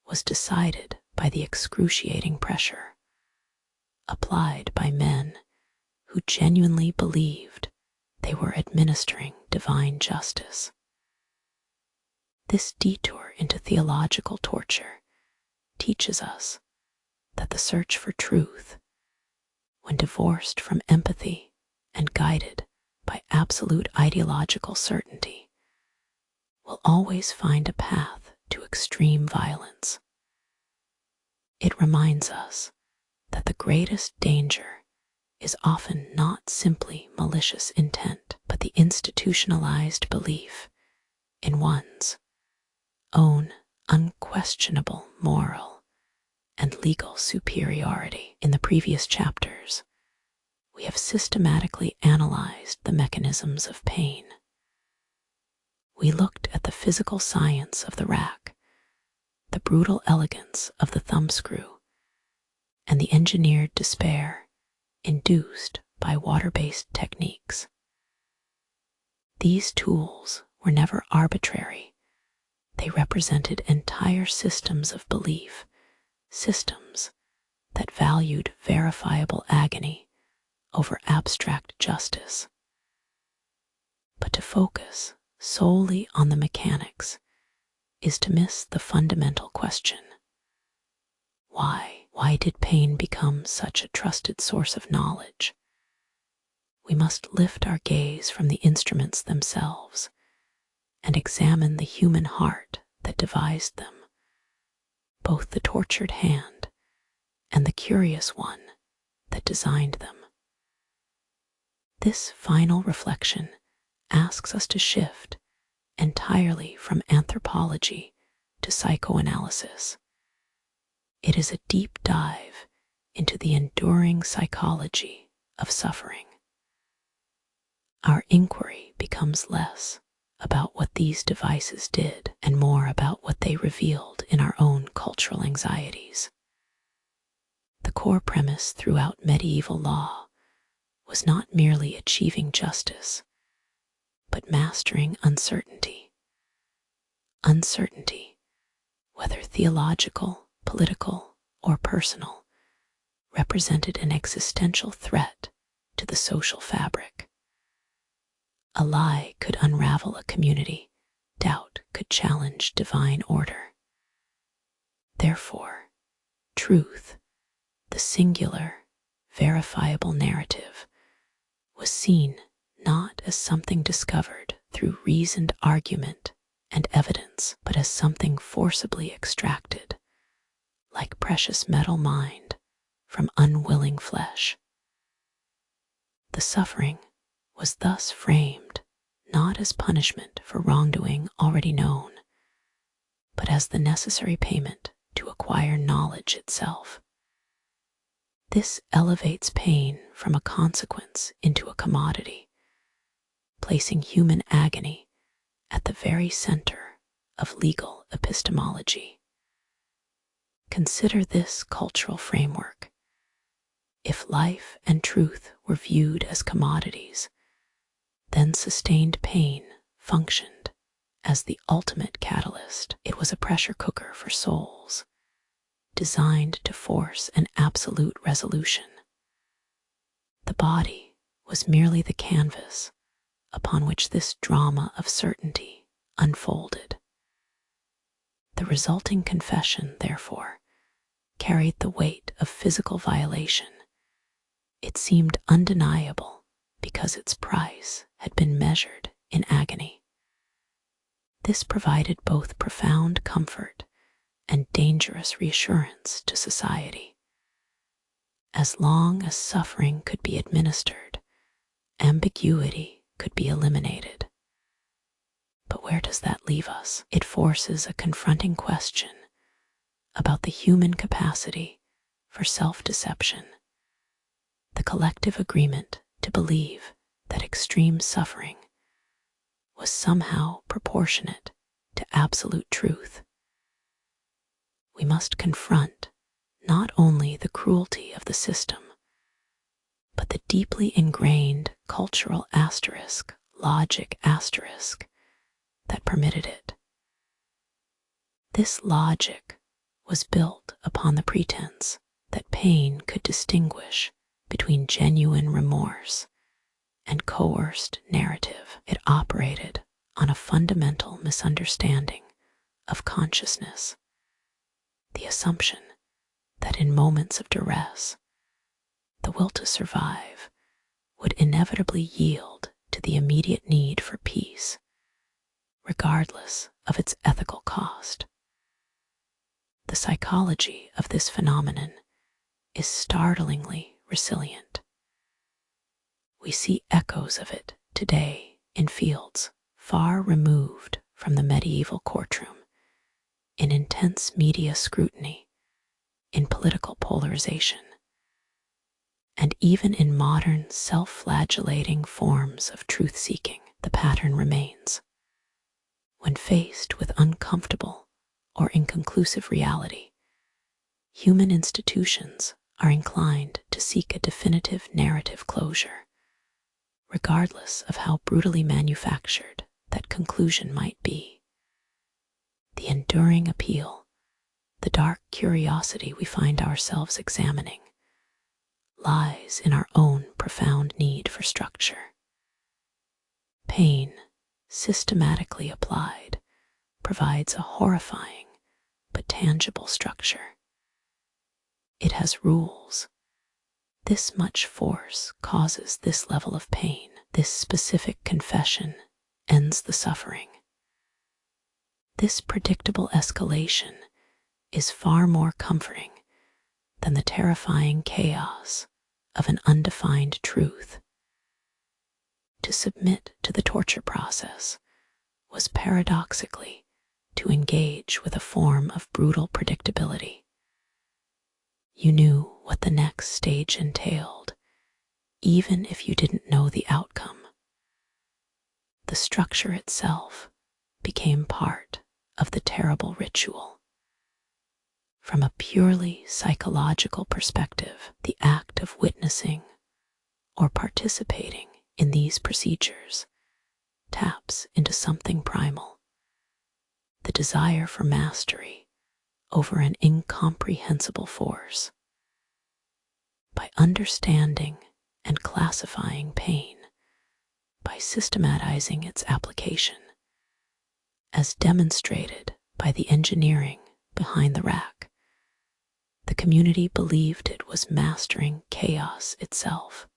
was decided by the excruciating pressure applied by men who genuinely believed they were administering divine justice. This detour into theological torture teaches us that the search for truth, when divorced from empathy and guided by absolute ideological certainty, will always find a path to extreme violence. It reminds us that the greatest danger is often not simply malicious intent, but the institutionalized belief in one's own unquestionable moral and legal superiority. In the previous chapters, we have systematically analyzed the mechanisms of pain. We looked at the physical science of the rack, the brutal elegance of the thumbscrew, and the engineered despair induced by water-based techniques. These tools were never arbitrary. They represented entire systems of belief, systems that valued verifiable agony over abstract justice. But to focus solely on the mechanics is to miss the fundamental question. Why? Why did pain become such a trusted source of knowledge? We must lift our gaze from the instruments themselves and examine the human heart that devised them, both the tortured hand and the curious one that designed them. This final reflection asks us to shift entirely from anthropology to psychoanalysis. It is a deep dive into the enduring psychology of suffering. Our inquiry becomes less about what these devices did and more about what they revealed in our own cultural anxieties. The core premise throughout medieval law was not merely achieving justice, but mastering uncertainty. Uncertainty, whether theological, political, or personal, represented an existential threat to the social fabric. A lie could unravel a community, doubt could challenge divine order. Therefore, truth, the singular, verifiable narrative, was seen not as something discovered through reasoned argument and evidence, but as something forcibly extracted, like precious metal mined from unwilling flesh. The suffering was thus framed not as punishment for wrongdoing already known, but as the necessary payment to acquire knowledge itself. This elevates pain from a consequence into a commodity, placing human agony at the very center of legal epistemology. Consider this cultural framework. If life and truth were viewed as commodities, then sustained pain functioned as the ultimate catalyst. It was a pressure cooker for souls, designed to force an absolute resolution. The body was merely the canvas upon which this drama of certainty unfolded. The resulting confession, therefore, carried the weight of physical violation. It seemed undeniable because its price had been measured in agony. This provided both profound comfort and dangerous reassurance to society. As long as suffering could be administered, ambiguity could be eliminated. But where does that leave us? It forces a confronting question about the human capacity for self-deception, the collective agreement to believe that extreme suffering was somehow proportionate to absolute truth. We must confront not only the cruelty of the system, but the deeply ingrained cultural asterisk, logic asterisk, that permitted it. This logic was built upon the pretense that pain could distinguish between genuine remorse and coerced narrative. It operated on a fundamental misunderstanding of consciousness, the assumption that in moments of duress, the will to survive would inevitably yield to the immediate need for peace, regardless of its ethical cost. The psychology of this phenomenon is startlingly resilient. We see echoes of it today in fields far removed from the medieval courtroom, in intense media scrutiny, in political polarization, and even in modern self-flagellating forms of truth-seeking. The pattern remains. When faced with uncomfortable or inconclusive reality, human institutions are inclined to seek a definitive narrative closure, regardless of how brutally manufactured that conclusion might be. The enduring appeal, the dark curiosity we find ourselves examining, lies in our own profound need for structure. Pain, systematically applied, provides a horrifying but tangible structure. It has rules. This much force causes this level of pain. This specific confession ends the suffering. This predictable escalation is far more comforting than the terrifying chaos of an undefined truth. To submit to the torture process was paradoxically to engage with a form of brutal predictability. You knew what the next stage entailed, even if you didn't know the outcome. The structure itself became part of the terrible ritual. From a purely psychological perspective, the act of witnessing or participating in these procedures taps into something primal, the desire for mastery over an incomprehensible force. By understanding and classifying pain, by systematizing its application, as demonstrated by the engineering behind the rack, the community believed it was mastering chaos itself.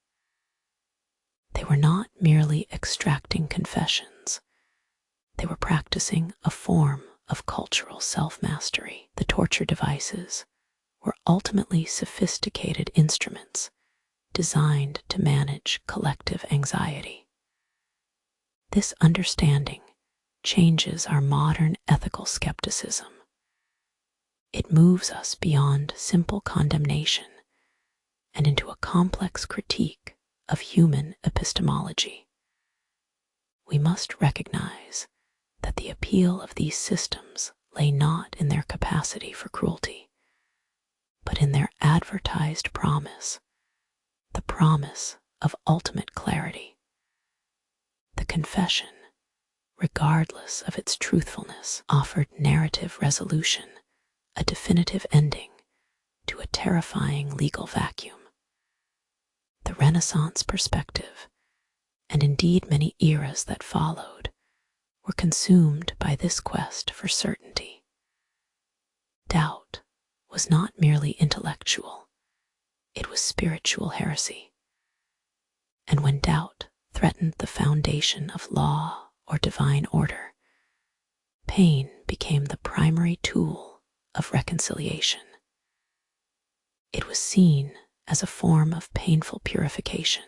They were not merely extracting confessions, they were practicing a form of cultural self-mastery. The torture devices were ultimately sophisticated instruments designed to manage collective anxiety. This understanding changes our modern ethical skepticism. It moves us beyond simple condemnation and into a complex critique of human epistemology. We must recognize that the appeal of these systems lay not in their capacity for cruelty, but in their advertised promise, the promise of ultimate clarity. The confession, regardless of its truthfulness, offered narrative resolution, a definitive ending to a terrifying legal vacuum. The Renaissance perspective, and indeed many eras that followed, were consumed by this quest for certainty. Doubt was not merely intellectual, it was spiritual heresy. And when doubt threatened the foundation of law or divine order, pain became the primary tool of reconciliation. It was seen as a form of painful purification,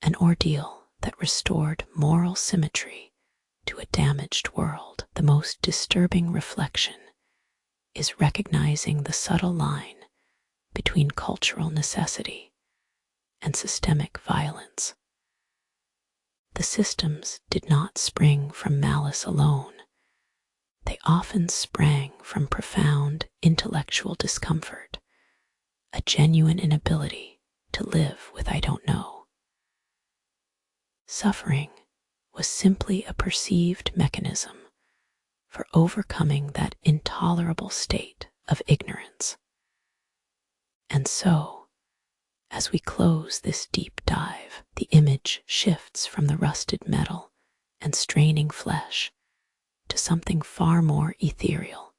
an ordeal that restored moral symmetry to a damaged world. The most disturbing reflection is recognizing the subtle line between cultural necessity and systemic violence. The systems did not spring from malice alone. They often sprang from profound intellectual discomfort, a genuine inability to live with I don't know. Suffering was simply a perceived mechanism for overcoming that intolerable state of ignorance. And so, as we close this deep dive, the image shifts from the rusted metal and straining flesh to something far more ethereal,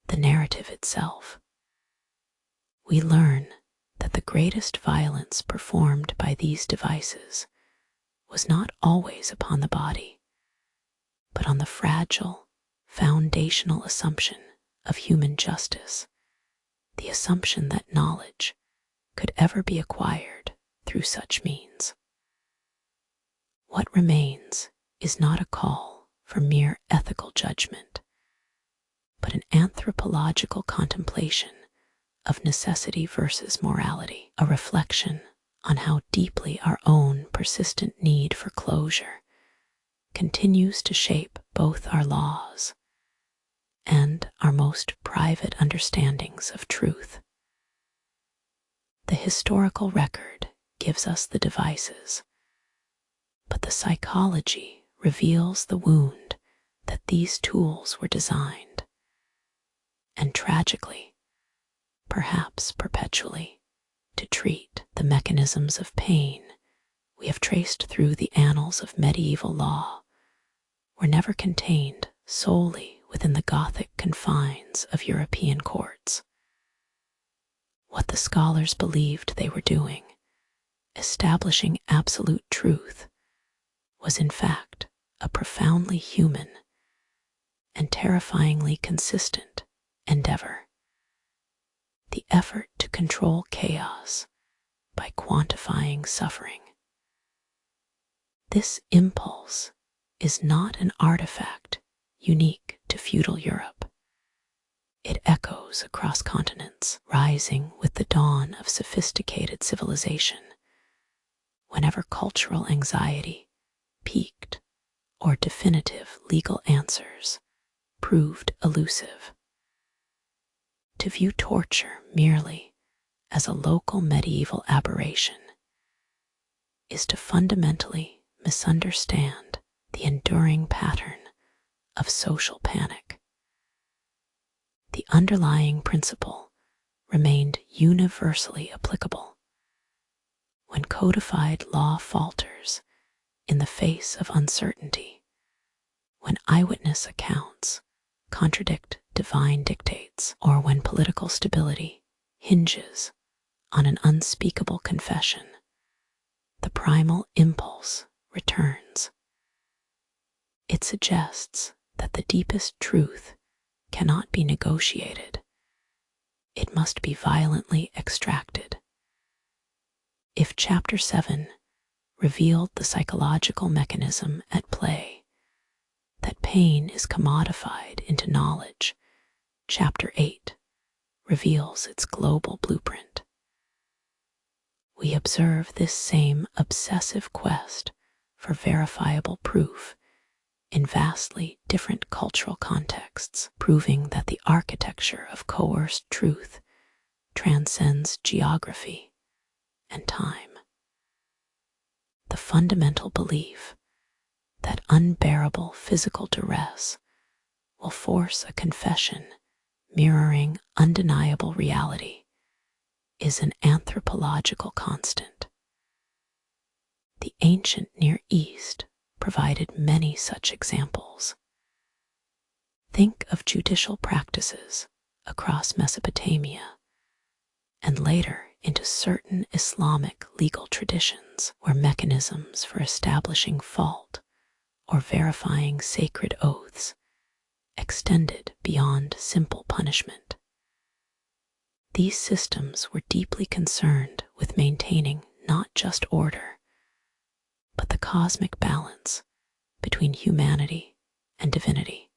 the narrative itself. We learn that the greatest violence performed by these devices was not always upon the body, but on the fragile, foundational assumption of human justice, the assumption that knowledge could ever be acquired through such means. What remains is not a call for mere ethical judgment, but an anthropological contemplation of necessity versus morality, a reflection on how deeply our own persistent need for closure continues to shape both our laws and our most private understandings of truth. The historical record gives us the devices, but the psychology reveals the wound that these tools were designed, and tragically, perhaps perpetually, to treat. The mechanisms of pain we have traced through the annals of medieval law were never contained solely within the Gothic confines of European courts. What the scholars believed they were doing, establishing absolute truth, was in fact a profoundly human and terrifyingly consistent endeavor. The effort to control chaos by quantifying suffering. This impulse is not an artifact unique to feudal Europe. It echoes across continents, rising with the dawn of sophisticated civilization. Whenever cultural anxiety peaked or definitive legal answers proved elusive. To view torture merely as a local medieval aberration is to fundamentally misunderstand the enduring pattern of social panic. The underlying principle remained universally applicable. When codified law falters in the face of uncertainty, when eyewitness accounts contradict divine dictates, or when political stability hinges on an unspeakable confession, the primal impulse returns. It suggests that the deepest truth cannot be negotiated. It must be violently extracted. If Chapter 7 revealed the psychological mechanism at play, that pain is commodified into knowledge, Chapter 8 reveals its global blueprint. We observe this same obsessive quest for verifiable proof in vastly different cultural contexts, proving that the architecture of coerced truth transcends geography and time. The fundamental belief that unbearable physical duress will force a confession mirroring undeniable reality is an anthropological constant. The ancient Near East provided many such examples. Think of judicial practices across Mesopotamia and later into certain Islamic legal traditions where mechanisms for establishing fault or verifying sacred oaths extended beyond simple punishment. These systems were deeply concerned with maintaining not just order, but the cosmic balance between humanity and divinity.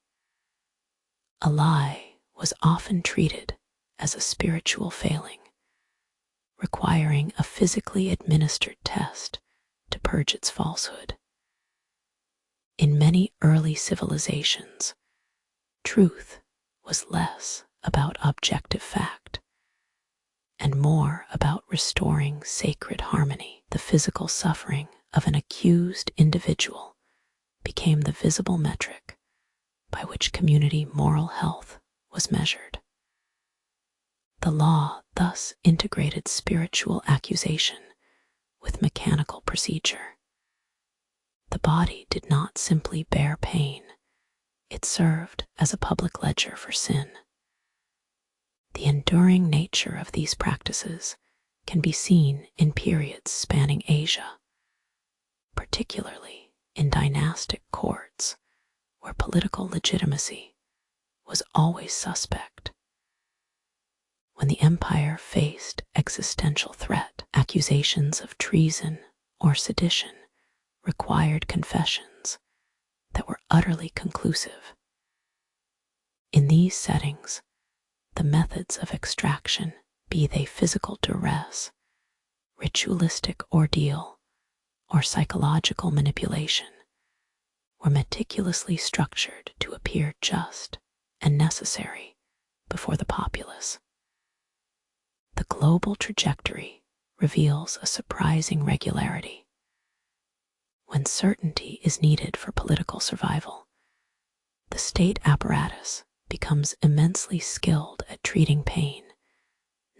A lie was often treated as a spiritual failing, requiring a physically administered test to purge its falsehood. In many early civilizations, truth was less about objective fact and more about restoring sacred harmony. The physical suffering of an accused individual became the visible metric by which community moral health was measured. The law thus integrated spiritual accusation with mechanical procedure. The body did not simply bear pain, it served as a public ledger for sin. The enduring nature of these practices can be seen in periods spanning Asia, particularly in dynastic courts where political legitimacy was always suspect. When the empire faced existential threat, accusations of treason or sedition required confessions that were utterly conclusive. In these settings, the methods of extraction, be they physical duress, ritualistic ordeal, or psychological manipulation, were meticulously structured to appear just and necessary before the populace. The global trajectory reveals a surprising regularity. When certainty is needed for political survival, the state apparatus becomes immensely skilled at treating pain,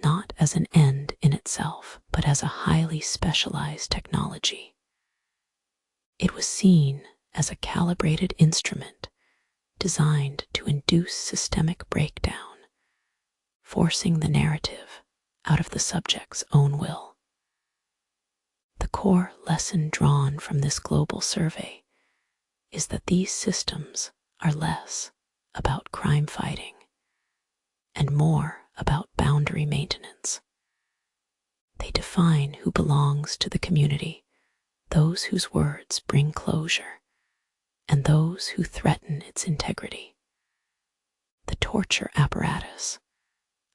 not as an end in itself, but as a highly specialized technology. It was seen as a calibrated instrument designed to induce systemic breakdown, forcing the narrative out of the subject's own will. The core lesson drawn from this global survey is that these systems are less about crime fighting and more about boundary maintenance. They define who belongs to the community, those whose words bring closure, and those who threaten its integrity. The torture apparatus,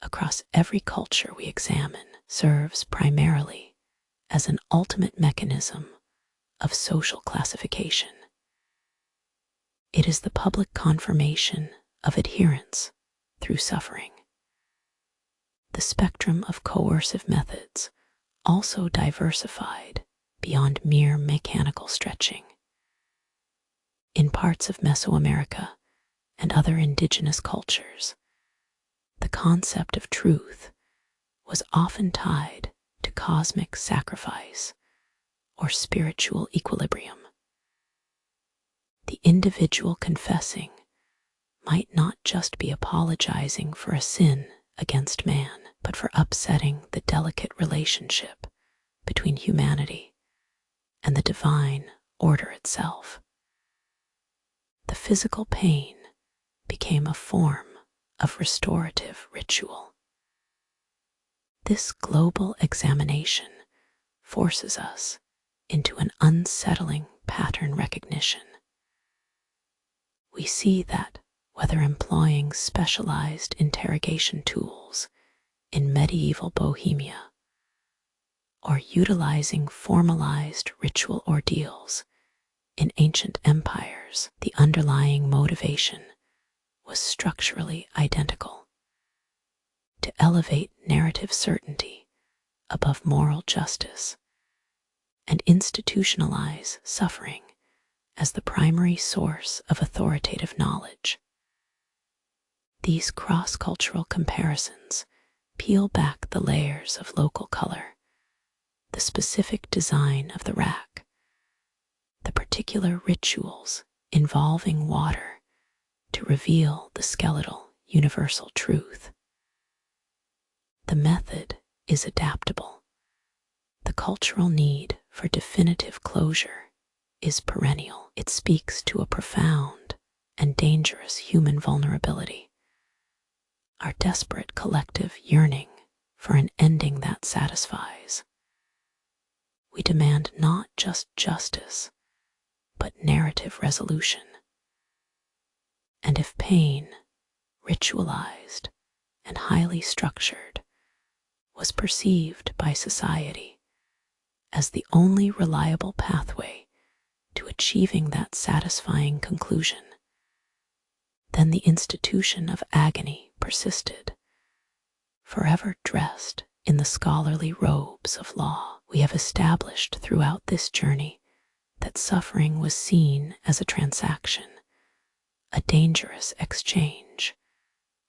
across every culture we examine, serves primarily as an ultimate mechanism of social classification. It is the public confirmation of adherence through suffering. The spectrum of coercive methods also diversified beyond mere mechanical stretching. In parts of Mesoamerica and other indigenous cultures, the concept of truth was often tied to cosmic sacrifice or spiritual equilibrium. The individual confessing might not just be apologizing for a sin against man, but for upsetting the delicate relationship between humanity and the divine order itself. The physical pain became a form of restorative ritual. This global examination forces us into an unsettling pattern recognition. We see that whether employing specialized interrogation tools in medieval Bohemia or utilizing formalized ritual ordeals in ancient empires, the underlying motivation was structurally identical: to elevate narrative certainty above moral justice and institutionalize suffering as the primary source of authoritative knowledge. These cross-cultural comparisons peel back the layers of local color, the specific design of the rack, the particular rituals involving water to reveal the skeletal universal truth. The method is adaptable. The cultural need for definitive closure is perennial. It speaks to a profound and dangerous human vulnerability, our desperate collective yearning for an ending that satisfies. We demand not just justice, but narrative resolution. And if pain, ritualized and highly structured, was perceived by society as the only reliable pathway to achieving that satisfying conclusion, then the institution of agony persisted, forever dressed in the scholarly robes of law. We have established throughout this journey that suffering was seen as a transaction, a dangerous exchange,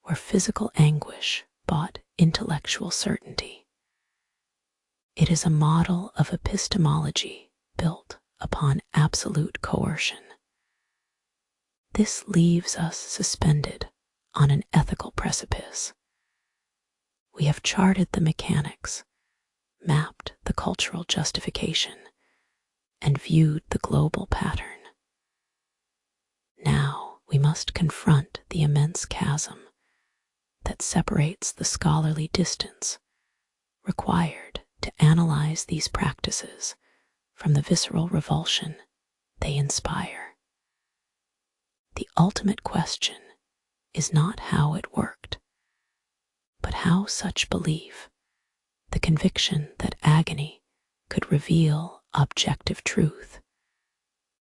where physical anguish bought intellectual certainty. It is a model of epistemology built upon absolute coercion. This leaves us suspended on an ethical precipice. We have charted the mechanics, mapped the cultural justification, and viewed the global pattern. Now we must confront the immense chasm that separates the scholarly distance required to analyze these practices from the visceral revulsion they inspire. The ultimate question is not how it worked, but how such belief, the conviction that agony could reveal objective truth,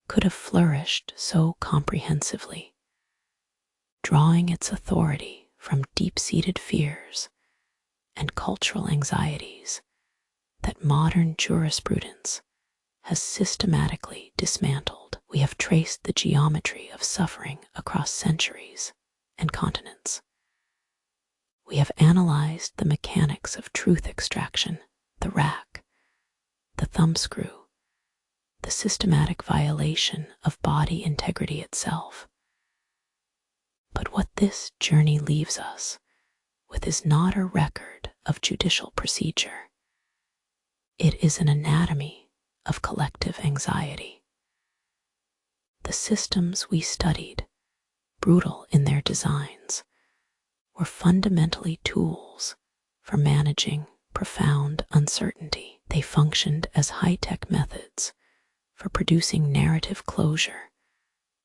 could have flourished so comprehensively, drawing its authority from deep-seated fears and cultural anxieties that modern jurisprudence has systematically dismantled. We have traced the geometry of suffering across centuries and continents. We have analyzed the mechanics of truth extraction, the rack, the thumbscrew, the systematic violation of body integrity itself. But what this journey leaves us with is not a record of judicial procedure. It is an anatomy of collective anxiety. The systems we studied, brutal in their designs, were fundamentally tools for managing profound uncertainty. They functioned as high-tech methods for producing narrative closure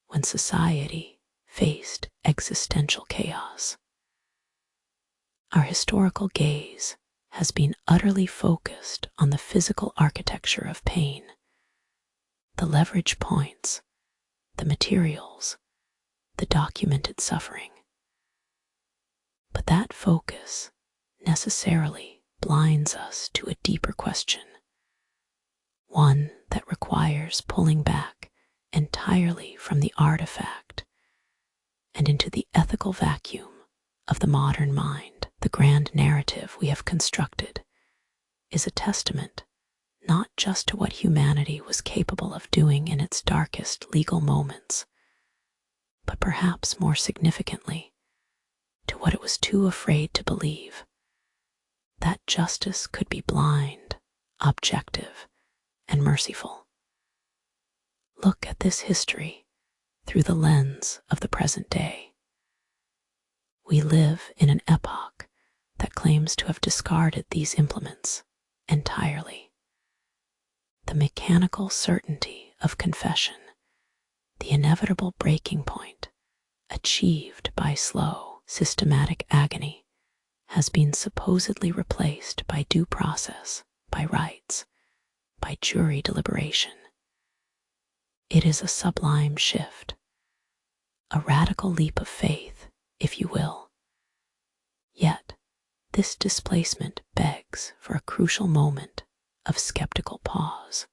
when society faced existential chaos. Our historical gaze has been utterly focused on the physical architecture of pain, the leverage points, the materials, the documented suffering. But that focus necessarily blinds us to a deeper question, one that requires pulling back entirely from the artifact and into the ethical vacuum of the modern mind. The grand narrative we have constructed is a testament not just to what humanity was capable of doing in its darkest legal moments, but perhaps more significantly, to what it was too afraid to believe, that justice could be blind, objective, and merciful. Look at this history through the lens of the present day. We live in an epoch that claims to have discarded these implements entirely. The mechanical certainty of confession, the inevitable breaking point achieved by slow, systematic agony, has been supposedly replaced by due process, by rights, by jury deliberation. It is a sublime shift, a radical leap of faith, if you will. Yet, this displacement begs for a crucial moment of skeptical pause.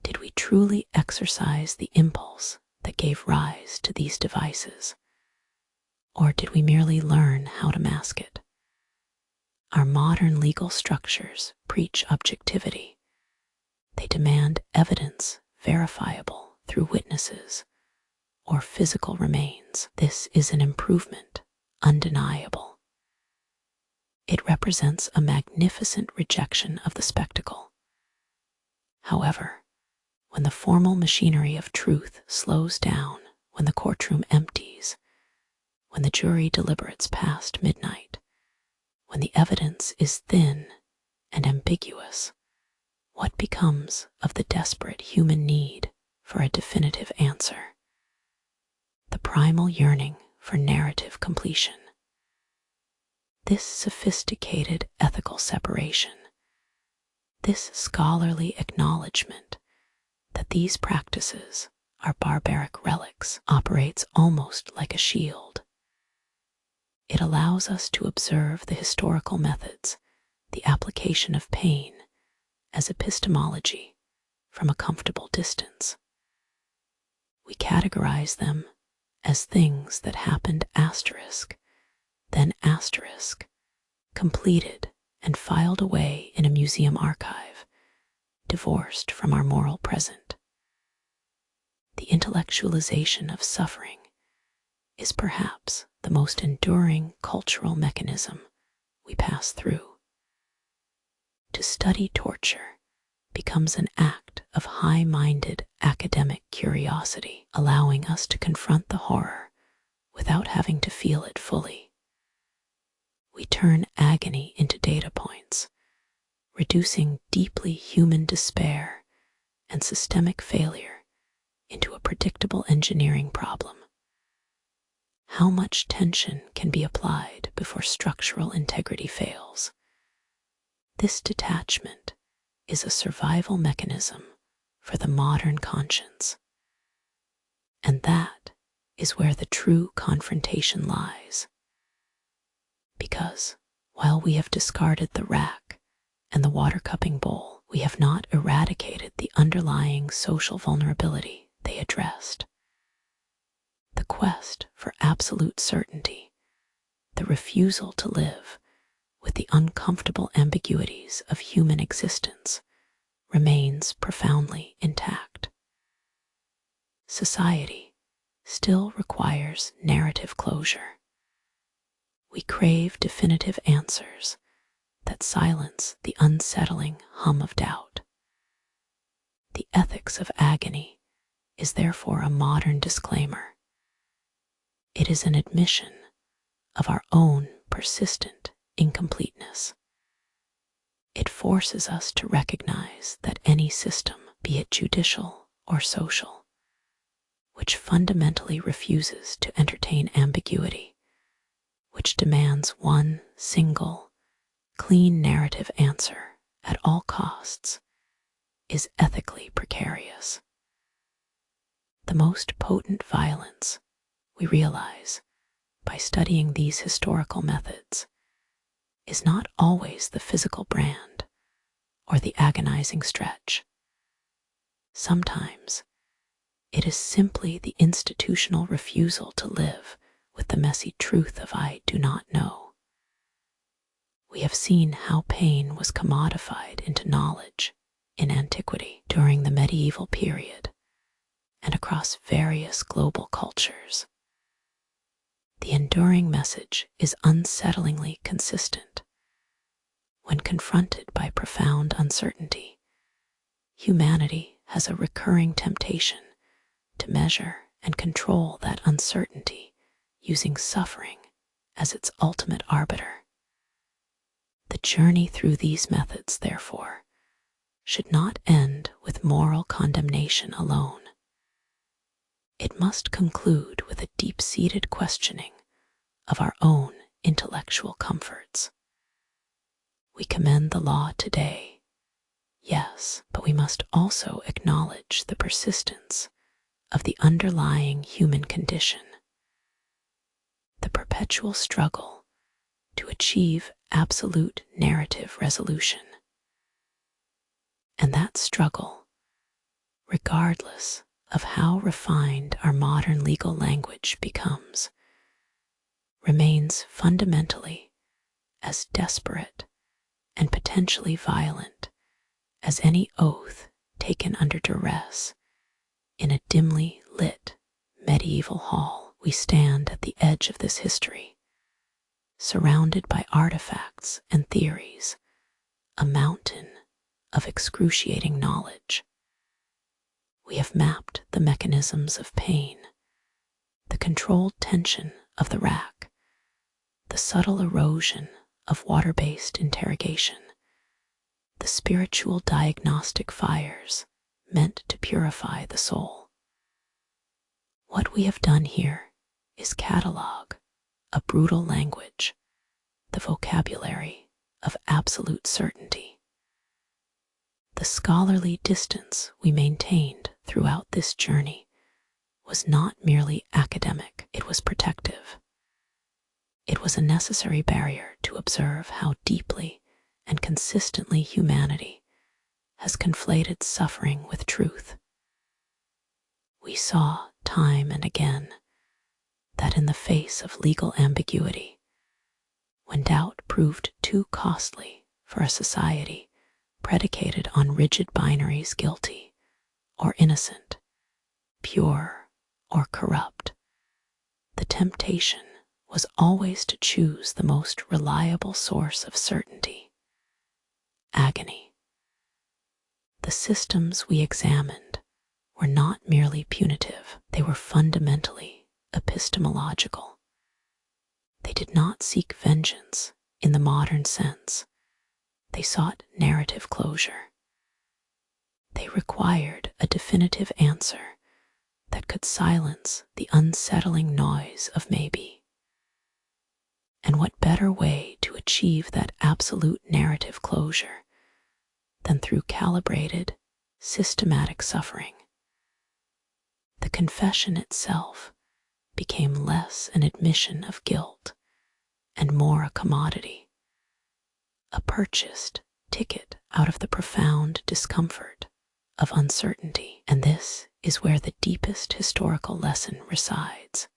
Did we truly exercise the impulse that gave rise to these devices? Or did we merely learn how to mask it? Our modern legal structures preach objectivity. They demand evidence verifiable through witnesses or physical remains. This is an improvement, undeniable. It represents a magnificent rejection of the spectacle. However, when the formal machinery of truth slows down, when the courtroom empties, when the jury deliberates past midnight, when the evidence is thin and ambiguous, what becomes of the desperate human need for a definitive answer? The primal yearning for narrative completion. This sophisticated ethical separation, this scholarly acknowledgement that these practices are barbaric relics, operates almost like a shield. It allows us to observe the historical methods, the application of pain, as epistemology from a comfortable distance. We categorize them as things that happened asterisk, then asterisk, completed and filed away in a museum archive, divorced from our moral present. The intellectualization of suffering is perhaps the most enduring cultural mechanism we pass through. To study torture becomes an act of high-minded academic curiosity, allowing us to confront the horror without having to feel it fully. We turn agony into data points, reducing deeply human despair and systemic failure into a predictable engineering problem. How much tension can be applied before structural integrity fails? This detachment is a survival mechanism for the modern conscience. And that is where the true confrontation lies. Because while we have discarded the rack and the water cupping bowl, we have not eradicated the underlying social vulnerability they addressed. The quest for absolute certainty, the refusal to live with the uncomfortable ambiguities of human existence, remains profoundly intact. Society still requires narrative closure. We crave definitive answers that silence the unsettling hum of doubt. The ethics of agony is therefore a modern disclaimer. It is an admission of our own persistent incompleteness. It forces us to recognize that any system, be it judicial or social, which fundamentally refuses to entertain ambiguity, which demands one single, clean narrative answer at all costs, is ethically precarious. The most potent violence, we realize, by studying these historical methods, is not always the physical brand or the agonizing stretch. Sometimes it is simply the institutional refusal to live with the messy truth of I do not know. We have seen how pain was commodified into knowledge in antiquity, during the medieval period, and across various global cultures. The enduring message is unsettlingly consistent. When confronted by profound uncertainty, humanity has a recurring temptation to measure and control that uncertainty using suffering as its ultimate arbiter. The journey through these methods, therefore, should not end with moral condemnation alone. It must conclude with a deep-seated questioning of our own intellectual comforts. We commend the law today, yes, but we must also acknowledge the persistence of the underlying human condition, the perpetual struggle to achieve absolute narrative resolution. And that struggle, regardless of how refined our modern legal language becomes, remains fundamentally as desperate and potentially violent as any oath taken under duress in a dimly lit medieval hall. We stand at the edge of this history, surrounded by artifacts and theories, a mountain of excruciating knowledge. We have mapped the mechanisms of pain, the controlled tension of the rack, the subtle erosion of water-based interrogation, the spiritual diagnostic fires meant to purify the soul. What we have done here is catalog a brutal language, the vocabulary of absolute certainty. The scholarly distance we maintained throughout this journey was not merely academic, it was protective. It was a necessary barrier to observe how deeply and consistently humanity has conflated suffering with truth. We saw time and again that in the face of legal ambiguity, when doubt proved too costly for a society predicated on rigid binaries, guilty or innocent, pure or corrupt, the temptation was always to choose the most reliable source of certainty: agony. The systems we examined were not merely punitive, they were fundamentally epistemological. They did not seek vengeance in the modern sense. They sought narrative closure. They required a definitive answer that could silence the unsettling noise of maybe. And what better way to achieve that absolute narrative closure than through calibrated, systematic suffering? The confession itself became less an admission of guilt and more a commodity, a purchased ticket out of the profound discomfort of uncertainty. And this is where the deepest historical lesson resides.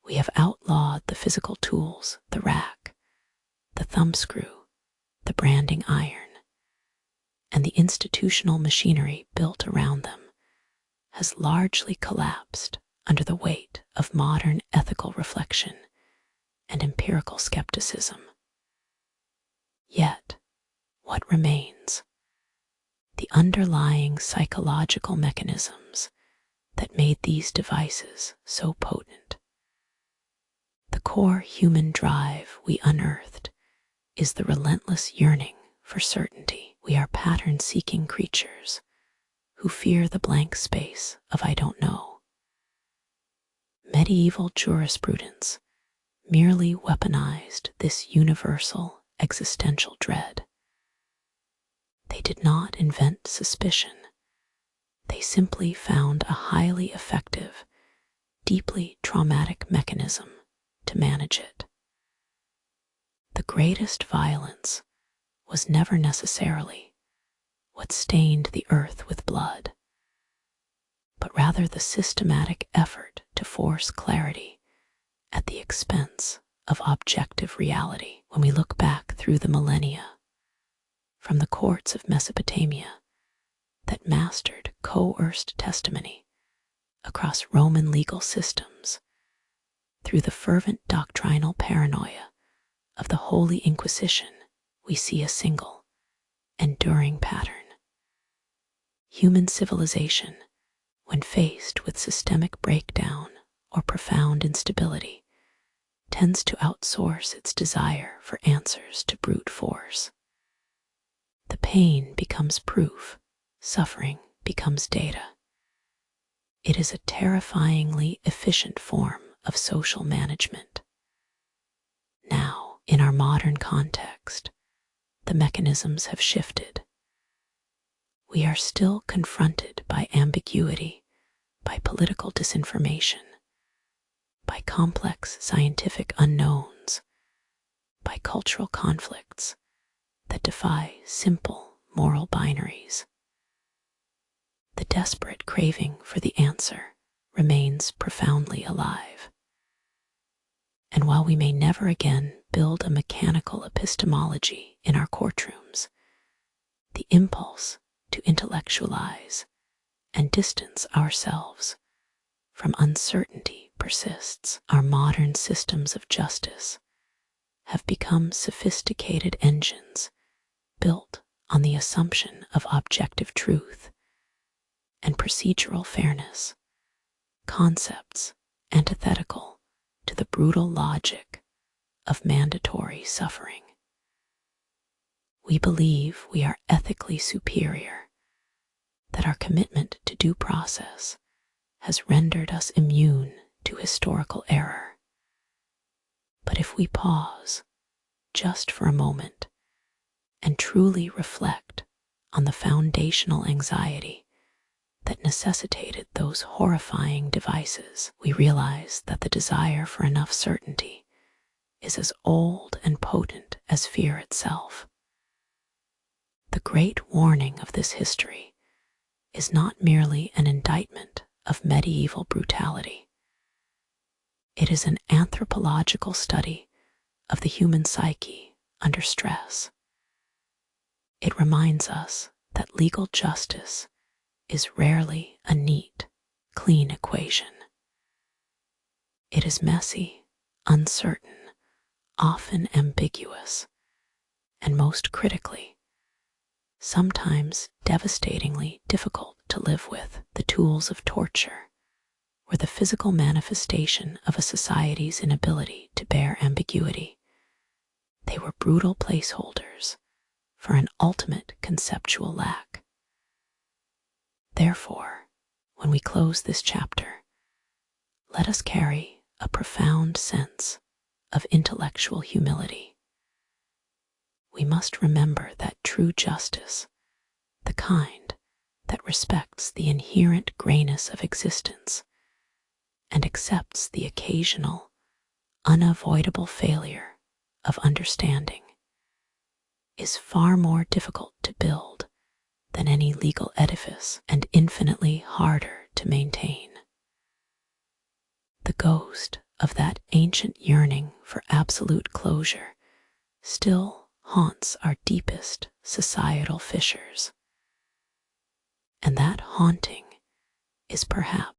We have outlawed the physical tools, the rack, the thumbscrew, the branding iron, and the institutional machinery built around them has largely collapsed under the weight of modern ethical reflection and empirical skepticism. Yet, what remains? The underlying psychological mechanisms that made these devices so potent. The core human drive we unearthed is the relentless yearning for certainty. We are pattern-seeking creatures who fear the blank space of I don't know. Medieval jurisprudence merely weaponized this universal existential dread. They did not invent suspicion. They simply found a highly effective, deeply traumatic mechanism to manage it. The greatest violence was never necessarily what stained the earth with blood, but rather the systematic effort to force clarity at the expense of objective reality. When we look back through the millennia, from the courts of Mesopotamia that mastered coerced testimony across Roman legal systems, through the fervent doctrinal paranoia of the Holy Inquisition, we see a single, enduring pattern. Human civilization, when faced with systemic breakdown or profound instability, tends to outsource its desire for answers to brute force. The pain becomes proof, suffering becomes data. It is a terrifyingly efficient form of social management. Now, in our modern context, the mechanisms have shifted. We are still confronted by ambiguity, by political disinformation, by complex scientific unknowns, by cultural conflicts that defy simple moral binaries. The desperate craving for the answer remains profoundly alive. And while we may never again build a mechanical epistemology in our courtrooms, the impulse to intellectualize and distance ourselves from uncertainty persists. Our modern systems of justice have become sophisticated engines built on the assumption of objective truth and procedural fairness, concepts antithetical to the brutal logic of mandatory suffering. We believe we are ethically superior, that our commitment to due process has rendered us immune to historical error. But if we pause just for a moment and truly reflect on the foundational anxiety that necessitated those horrifying devices, we realize that the desire for enough certainty is as old and potent as fear itself. The great warning of this history is not merely an indictment of medieval brutality. It is an anthropological study of the human psyche under stress. It reminds us that legal justice is rarely a neat, clean equation. It is messy, uncertain, often ambiguous, and most critically, sometimes devastatingly difficult to live with. The tools of torture were the physical manifestation of a society's inability to bear ambiguity. They were brutal placeholders for an ultimate conceptual lack. Therefore, when we close this chapter, let us carry a profound sense of intellectual humility. We must remember that true justice, the kind that respects the inherent grayness of existence and accepts the occasional, unavoidable failure of understanding, is far more difficult to build than any legal edifice and infinitely harder to maintain. The ghost of that ancient yearning for absolute closure still haunts our deepest societal fissures. And that haunting is perhaps